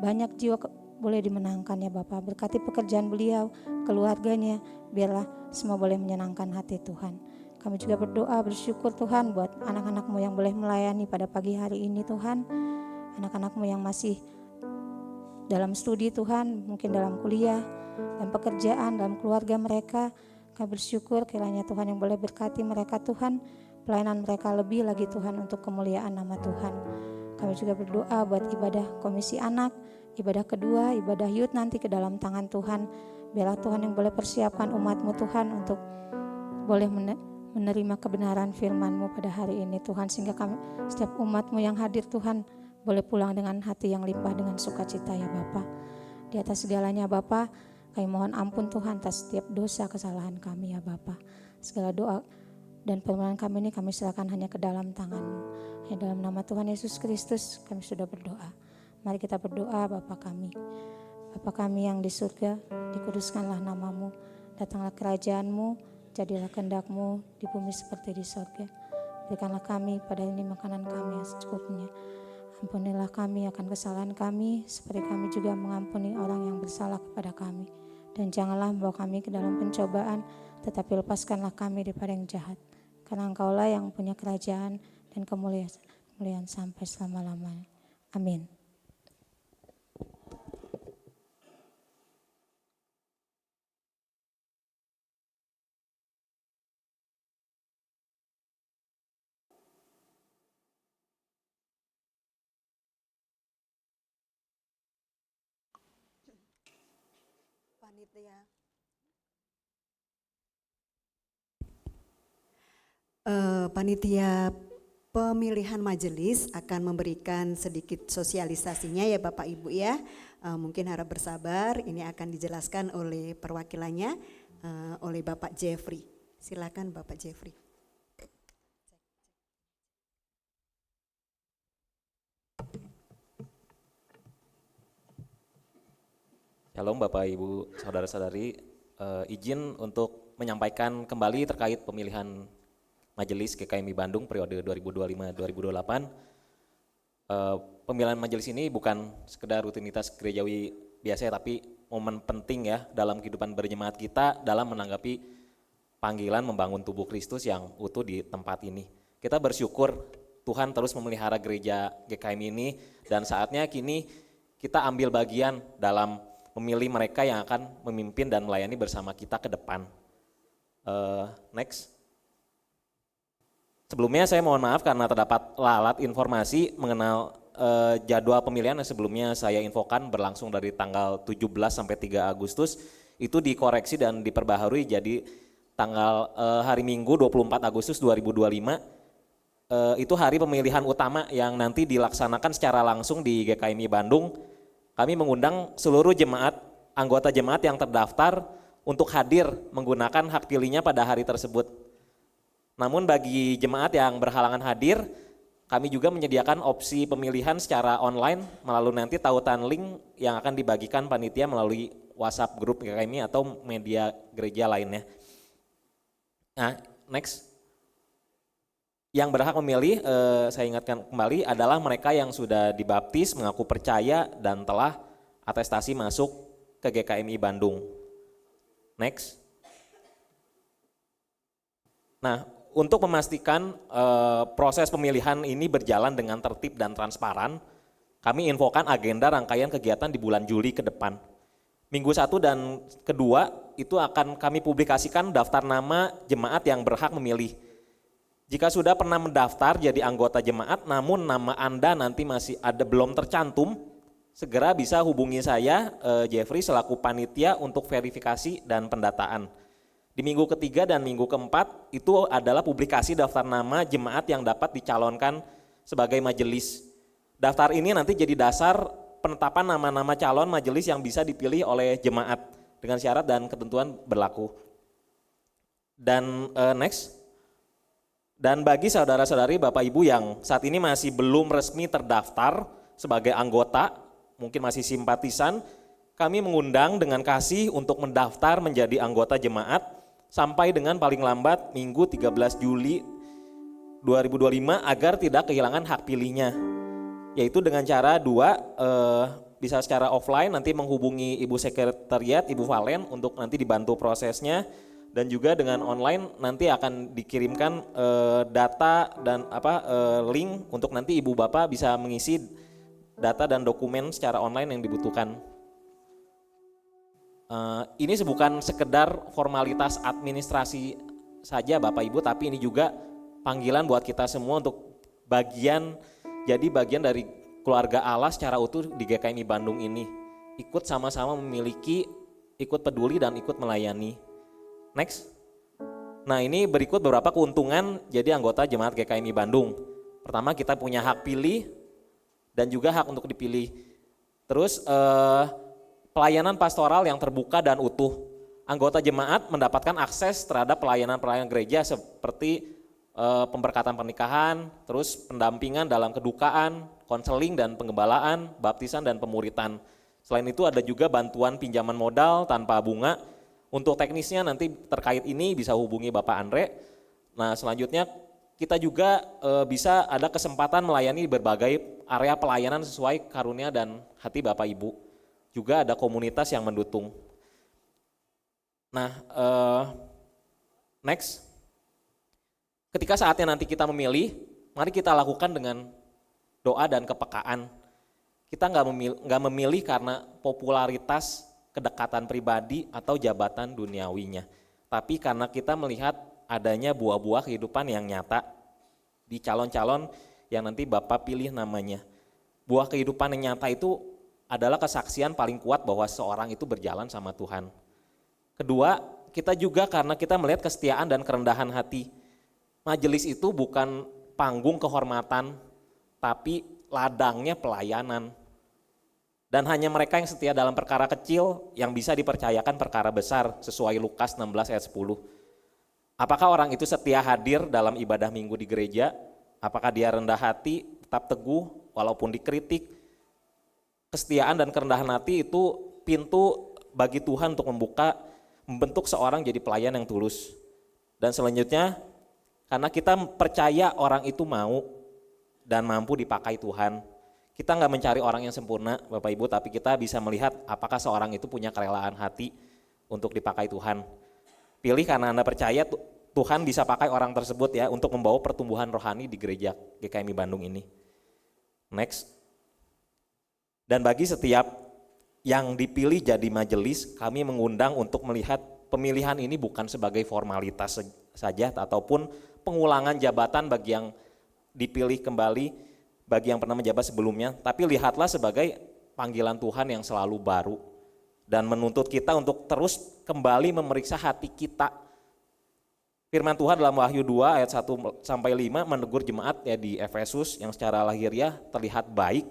banyak jiwa boleh dimenangkan ya Bapak. Berkati pekerjaan beliau, keluarganya, biarlah semua boleh menyenangkan hati Tuhan. Kami juga berdoa, bersyukur Tuhan buat anak-anak-Mu yang boleh melayani pada pagi hari ini Tuhan. Anak-anak-Mu yang masih dalam studi Tuhan, mungkin dalam kuliah, dalam pekerjaan, dalam keluarga mereka. Kami bersyukur kiranya Tuhan yang boleh berkati mereka Tuhan. Pelayanan mereka lebih lagi Tuhan untuk kemuliaan nama Tuhan. Kami juga berdoa buat ibadah komisi anak, ibadah kedua, ibadah youth nanti ke dalam tangan Tuhan. Biarlah Tuhan yang boleh persiapkan umat-Mu Tuhan untuk boleh menerima kebenaran firman-Mu pada hari ini Tuhan, sehingga kami setiap umat-Mu yang hadir Tuhan boleh pulang dengan hati yang limpah dengan sukacita ya Bapa. Di atas segalanya Bapa, kami mohon ampun Tuhan atas setiap dosa kesalahan kami ya Bapa. Segala doa dan permohonan kami ini kami serahkan hanya ke dalam tangan-Mu. Hanya dalam nama Tuhan Yesus Kristus kami sudah berdoa. Mari kita berdoa Bapa kami. Bapa kami yang di surga, dikuduskanlah nama-Mu. Datanglah kerajaan-Mu, jadilah kehendak-Mu di bumi seperti di surga. Berikanlah kami pada ini makanan kami yang secukupnya. Ampunilah kami akan kesalahan kami, seperti kami juga mengampuni orang yang bersalah kepada kami. Dan janganlah membawa kami ke dalam pencobaan, tetapi lepaskanlah kami daripada yang jahat. Karena Engkaulah yang punya kerajaan dan kemuliaan sampai selama-lamanya. Amin. Panitia. Panitia pemilihan majelis akan memberikan sedikit sosialisasinya ya Bapak Ibu ya. Mungkin harap bersabar, ini akan dijelaskan oleh perwakilannya oleh Bapak Jeffrey. Silakan Bapak Jeffrey. Shalom Bapak Ibu Saudara-saudari, izin untuk menyampaikan kembali terkait pemilihan Majelis GKMI Bandung periode 2025-2028. Pemilihan majelis ini bukan sekedar rutinitas gerejawi biasa tapi momen penting ya dalam kehidupan berjemaat kita dalam menanggapi panggilan membangun tubuh Kristus yang utuh di tempat ini. Kita bersyukur Tuhan terus memelihara gereja GKMI ini dan saatnya kini kita ambil bagian dalam memilih mereka yang akan memimpin dan melayani bersama kita ke depan. Next. Sebelumnya saya mohon maaf karena terdapat lalat informasi mengenal jadwal pemilihan yang sebelumnya saya infokan berlangsung dari tanggal 17 sampai 3 Agustus. Itu dikoreksi dan diperbaharui jadi tanggal hari Minggu 24 Agustus 2025. Itu hari pemilihan utama yang nanti dilaksanakan secara langsung di GKMI Bandung. Kami mengundang seluruh jemaat, anggota jemaat yang terdaftar untuk hadir menggunakan hak pilihnya pada hari tersebut. Namun bagi jemaat yang berhalangan hadir, kami juga menyediakan opsi pemilihan secara online melalui nanti tautan link yang akan dibagikan panitia melalui WhatsApp grup GKMI atau media gereja lainnya. Nah, next. Yang berhak memilih, saya ingatkan kembali adalah mereka yang sudah dibaptis, mengaku percaya dan telah atestasi masuk ke GKMI Bandung. Next. Nah, untuk memastikan proses pemilihan ini berjalan dengan tertib dan transparan, kami infokan agenda rangkaian kegiatan di bulan Juli ke depan. Minggu 1 dan kedua itu akan kami publikasikan daftar nama jemaat yang berhak memilih. Jika sudah pernah mendaftar jadi anggota jemaat namun nama Anda nanti masih ada belum tercantum, segera bisa hubungi saya Jeffrey selaku panitia untuk verifikasi dan pendataan. Di minggu ketiga dan minggu keempat itu adalah publikasi daftar nama jemaat yang dapat dicalonkan sebagai majelis. Daftar ini nanti jadi dasar penetapan nama-nama calon majelis yang bisa dipilih oleh jemaat dengan syarat dan ketentuan berlaku. Dan next. Dan bagi saudara-saudari Bapak Ibu yang saat ini masih belum resmi terdaftar sebagai anggota, mungkin masih simpatisan, kami mengundang dengan kasih untuk mendaftar menjadi anggota jemaat sampai dengan paling lambat Minggu 13 Juli 2025 agar tidak kehilangan hak pilihnya. Yaitu dengan cara bisa secara offline nanti menghubungi Ibu Sekretariat, Ibu Valen untuk nanti dibantu prosesnya. Dan juga dengan online nanti akan dikirimkan data dan link untuk nanti Ibu Bapak bisa mengisi data dan dokumen secara online yang dibutuhkan. Ini bukan sekedar formalitas administrasi saja Bapak Ibu, tapi ini juga panggilan buat kita semua untuk jadi bagian dari keluarga Allah secara utuh di GKMI Bandung ini. Ikut sama-sama memiliki, ikut peduli dan ikut melayani. Next. Nah ini berikut beberapa keuntungan jadi anggota Jemaat GKMI Bandung. Pertama kita punya hak pilih dan juga hak untuk dipilih. Terus pelayanan pastoral yang terbuka dan utuh. Anggota jemaat mendapatkan akses terhadap pelayanan-pelayanan gereja seperti pemberkatan pernikahan, terus pendampingan dalam kedukaan, konseling dan penggembalaan, baptisan dan pemuritan. Selain itu ada juga bantuan pinjaman modal tanpa bunga. Untuk teknisnya nanti terkait ini bisa hubungi Bapak Andre. Nah selanjutnya kita juga bisa ada kesempatan melayani berbagai area pelayanan sesuai karunia dan hati Bapak Ibu. Juga ada komunitas yang mendukung. Nah next, ketika saatnya nanti kita memilih, mari kita lakukan dengan doa dan kepekaan. Kita nggak memilih karena popularitas, kedekatan pribadi atau jabatan duniawinya. Tapi karena kita melihat adanya buah-buah kehidupan yang nyata di calon-calon yang nanti Bapak pilih namanya. Buah kehidupan yang nyata itu adalah kesaksian paling kuat bahwa seorang itu berjalan sama Tuhan. Kedua, kita juga karena kita melihat kesetiaan dan kerendahan hati. Majelis itu bukan panggung kehormatan, tapi ladangnya pelayanan. Dan hanya mereka yang setia dalam perkara kecil yang bisa dipercayakan perkara besar sesuai Lukas 16 ayat 10. Apakah orang itu setia hadir dalam ibadah minggu di gereja? Apakah dia rendah hati, tetap teguh walaupun dikritik? Kesetiaan dan kerendahan hati itu pintu bagi Tuhan untuk membentuk seorang jadi pelayan yang tulus. Dan selanjutnya, karena kita percaya orang itu mau dan mampu dipakai Tuhan. Kita nggak mencari orang yang sempurna Bapak Ibu, tapi kita bisa melihat apakah seorang itu punya kerelaan hati untuk dipakai Tuhan. Pilih karena Anda percaya Tuhan bisa pakai orang tersebut ya untuk membawa pertumbuhan rohani di gereja GKMI Bandung ini. Next. Dan bagi setiap yang dipilih jadi majelis, kami mengundang untuk melihat pemilihan ini bukan sebagai formalitas saja ataupun pengulangan jabatan bagi yang dipilih kembali, bagi yang pernah menjabat sebelumnya, tapi lihatlah sebagai panggilan Tuhan yang selalu baru dan menuntut kita untuk terus kembali memeriksa hati kita. Firman Tuhan dalam Wahyu 2 ayat 1-5 menegur jemaat ya di Efesus yang secara lahiriah terlihat baik.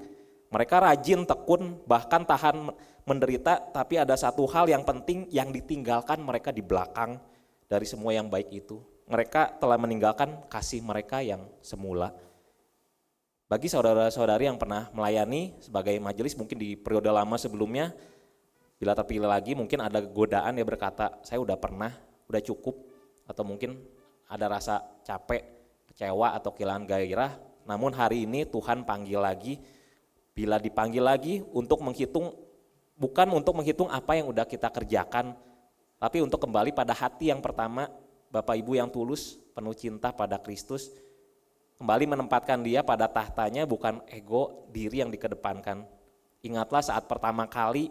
Mereka rajin, tekun, bahkan tahan menderita, tapi ada satu hal yang penting yang ditinggalkan mereka di belakang dari semua yang baik itu. Mereka telah meninggalkan kasih mereka yang semula. Bagi saudara-saudari yang pernah melayani sebagai majelis mungkin di periode lama sebelumnya, bila terpilih lagi mungkin ada godaan ya berkata, saya udah pernah, udah cukup, atau mungkin ada rasa capek, kecewa atau kehilangan gairah, namun hari ini Tuhan panggil lagi, bila dipanggil lagi untuk menghitung, bukan untuk menghitung apa yang udah kita kerjakan, tapi untuk kembali pada hati yang pertama, Bapak Ibu yang tulus, penuh cinta pada Kristus, kembali menempatkan dia pada tahtanya, bukan ego diri yang dikedepankan. Ingatlah saat pertama kali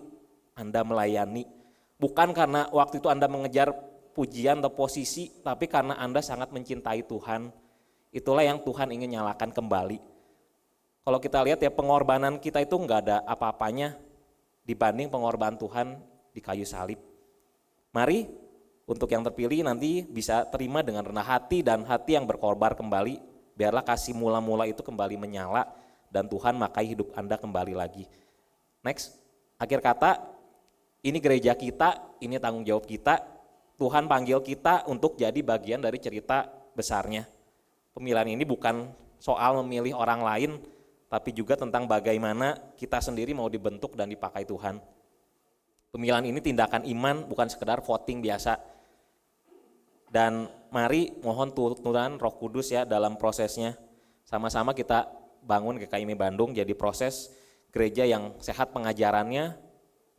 Anda melayani, bukan karena waktu itu Anda mengejar pujian atau posisi, tapi karena Anda sangat mencintai Tuhan. Itulah yang Tuhan ingin nyalakan kembali. Kalau kita lihat ya pengorbanan kita itu enggak ada apa-apanya dibanding pengorbanan Tuhan di kayu salib. Mari untuk yang terpilih nanti bisa terima dengan rendah hati dan hati yang berkorban kembali. Biarlah kasih mula-mula itu kembali menyala dan Tuhan makai hidup Anda kembali lagi. Next, akhir kata, ini gereja kita, ini tanggung jawab kita. Tuhan panggil kita untuk jadi bagian dari cerita besarnya. Pemilihan ini bukan soal memilih orang lain, tapi juga tentang bagaimana kita sendiri mau dibentuk dan dipakai Tuhan. Pemilihan ini tindakan iman, bukan sekedar voting biasa. Dan mari mohon tuntunan Roh Kudus ya dalam prosesnya. Sama-sama kita bangun GKMI Bandung jadi proses gereja yang sehat pengajarannya,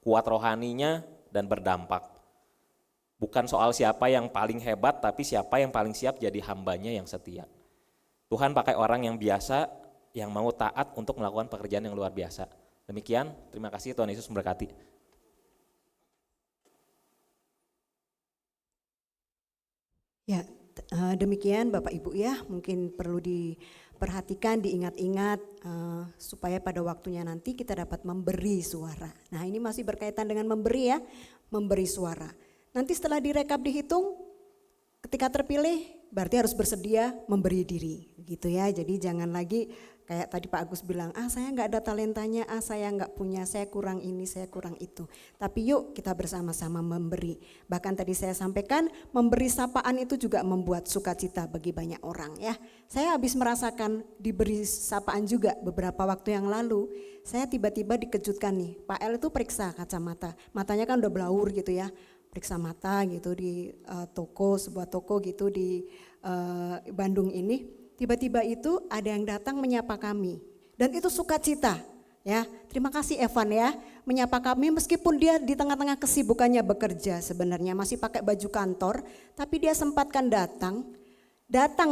kuat rohaninya, dan berdampak. Bukan soal siapa yang paling hebat, tapi siapa yang paling siap jadi hambanya yang setia. Tuhan pakai orang yang biasa, yang mau taat untuk melakukan pekerjaan yang luar biasa. Demikian, terima kasih, Tuhan Yesus memberkati. Ya, demikian Bapak Ibu ya, mungkin perlu diperhatikan, diingat-ingat supaya pada waktunya nanti kita dapat memberi suara. Nah ini masih berkaitan dengan memberi ya, memberi suara. Nanti setelah direkap dihitung, ketika terpilih berarti harus bersedia memberi diri gitu ya. Jadi jangan lagi kayak tadi Pak Agus bilang, saya nggak ada talentanya, saya nggak punya, saya kurang ini, saya kurang itu. Tapi yuk kita bersama-sama memberi. Bahkan tadi saya sampaikan memberi sapaan itu juga membuat sukacita bagi banyak orang ya. Saya habis merasakan diberi sapaan juga beberapa waktu yang lalu. Saya tiba-tiba dikejutkan nih, Pak El itu periksa kacamata, matanya kan udah blaur gitu ya. Periksa mata gitu di sebuah toko gitu di Bandung ini. Tiba-tiba itu ada yang datang menyapa kami dan itu sukacita ya. Terima kasih Evan ya menyapa kami meskipun dia di tengah-tengah kesibukannya bekerja sebenarnya masih pakai baju kantor, tapi dia sempatkan datang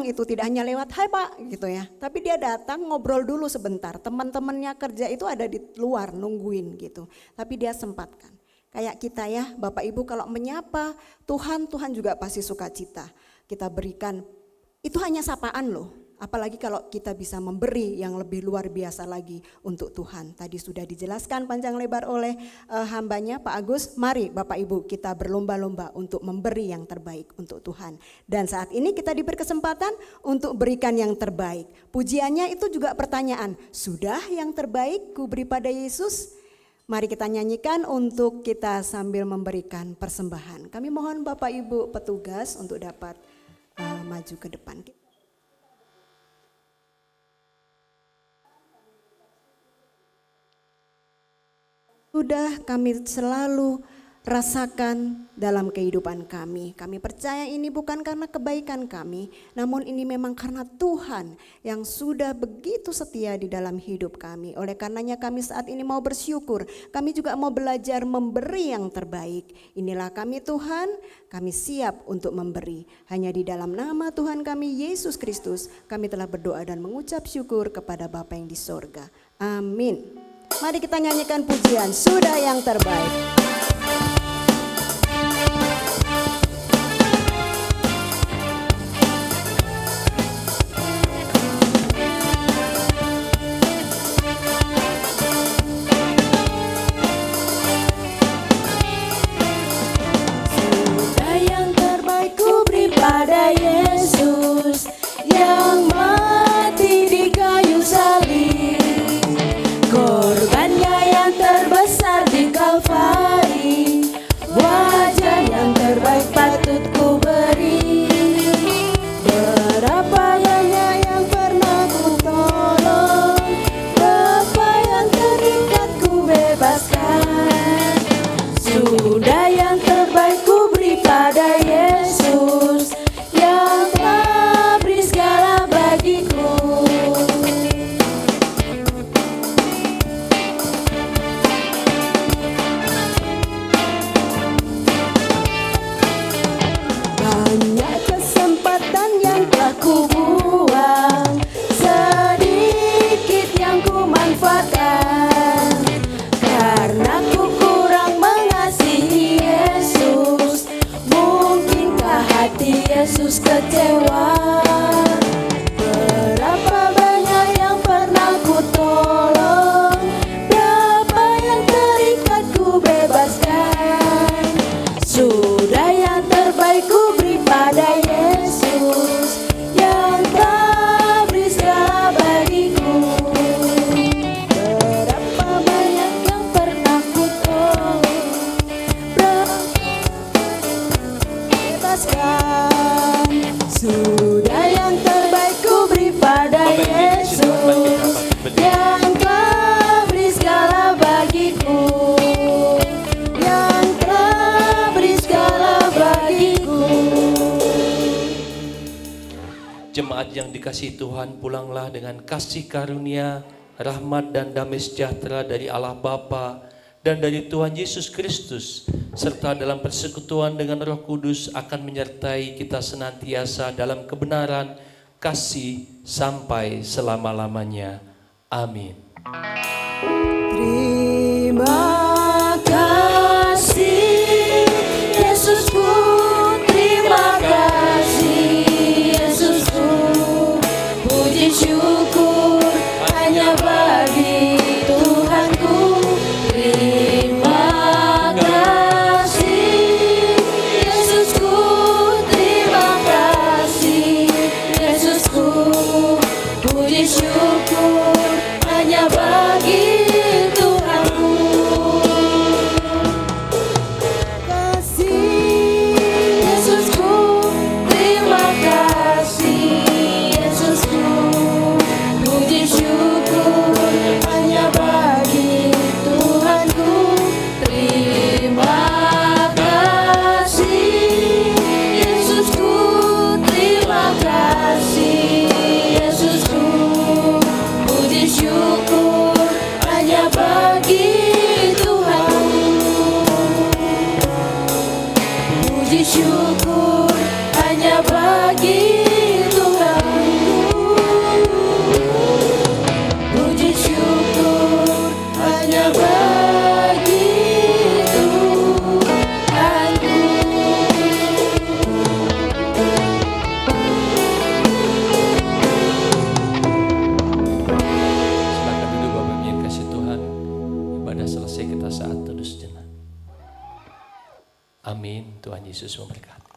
itu tidak hanya lewat hai Pak gitu ya, tapi dia datang ngobrol dulu sebentar. Teman-temannya kerja itu ada di luar nungguin gitu, tapi dia sempatkan. Kayak kita ya Bapak Ibu kalau menyapa Tuhan juga pasti sukacita. Kita berikan, itu hanya sapaan loh. Apalagi kalau kita bisa memberi yang lebih luar biasa lagi untuk Tuhan. Tadi sudah dijelaskan panjang lebar oleh hambanya Pak Agus. Mari Bapak Ibu kita berlomba-lomba untuk memberi yang terbaik untuk Tuhan. Dan saat ini kita diberi kesempatan untuk berikan yang terbaik. Pujiannya itu juga pertanyaan, sudah yang terbaik ku beri pada Yesus? Mari kita nyanyikan untuk kita sambil memberikan persembahan. Kami mohon Bapak Ibu petugas untuk dapat maju ke depan. Sudah kami selalu rasakan dalam kehidupan kami. Kami percaya ini bukan karena kebaikan kami, namun ini memang karena Tuhan yang sudah begitu setia di dalam hidup kami. Oleh karenanya kami saat ini mau bersyukur, kami juga mau belajar memberi yang terbaik. Inilah kami Tuhan, kami siap untuk memberi. Hanya di dalam nama Tuhan kami Yesus Kristus, kami telah berdoa dan mengucap syukur kepada Bapa yang di sorga. Amin. Mari kita nyanyikan pujian, sudah yang terbaik. Sudah yang terbaik ku beri pada Yesus yang mati di kayu salib. Korbannya yang terbesar di Kalvari, wajah yang terbaik patut ku beri. Berapa yang pernah ku tolong, berapa yang terikat ku bebaskan. Sudah yang terbaik ku beri pada Yesus yang telah beri segala bagiku. Banyak kesempatan yang telah ku buang, sedikit yang ku manfaatkan. Karena ku kurang mengasihi Yesus, mungkinkah hati Yesus kecewa? Berapa banyak yang pernah ku tolong, berapa yang terikat ku bebaskan. Sudah yang terbaik ku beri pada Yesus yang telah beri segala bagiku. Berapa banyak yang pernah ku tolong, bebaskan. Sudah yang terbaik ku beri pada Yesus yang telah beri segala bagiku. Yang telah beri segala bagiku. Jemaat yang dikasihi Tuhan, pulanglah dengan kasih karunia, rahmat dan damai sejahtera dari Allah Bapa dan dari Tuhan Yesus Kristus, serta dalam persekutuan dengan Roh Kudus akan menyertai kita senantiasa dalam kebenaran, kasih sampai selama-lamanya. Amin. Terima kasih Yesusku, terima kasih Yesusku. Puji syukur hanya bagi Tuhanku. Terima kasih Yesusku, terima bagi Tuhan. Puji syukur hanya bagi Tuhan. Puji syukur hanya bagi Tuhanku. Silakan duduk Bapak Ibu yang kasih Tuhan. Ibadah selesai, kita saat teduh sejenak. Amin. Tuhan Yesus memberkati.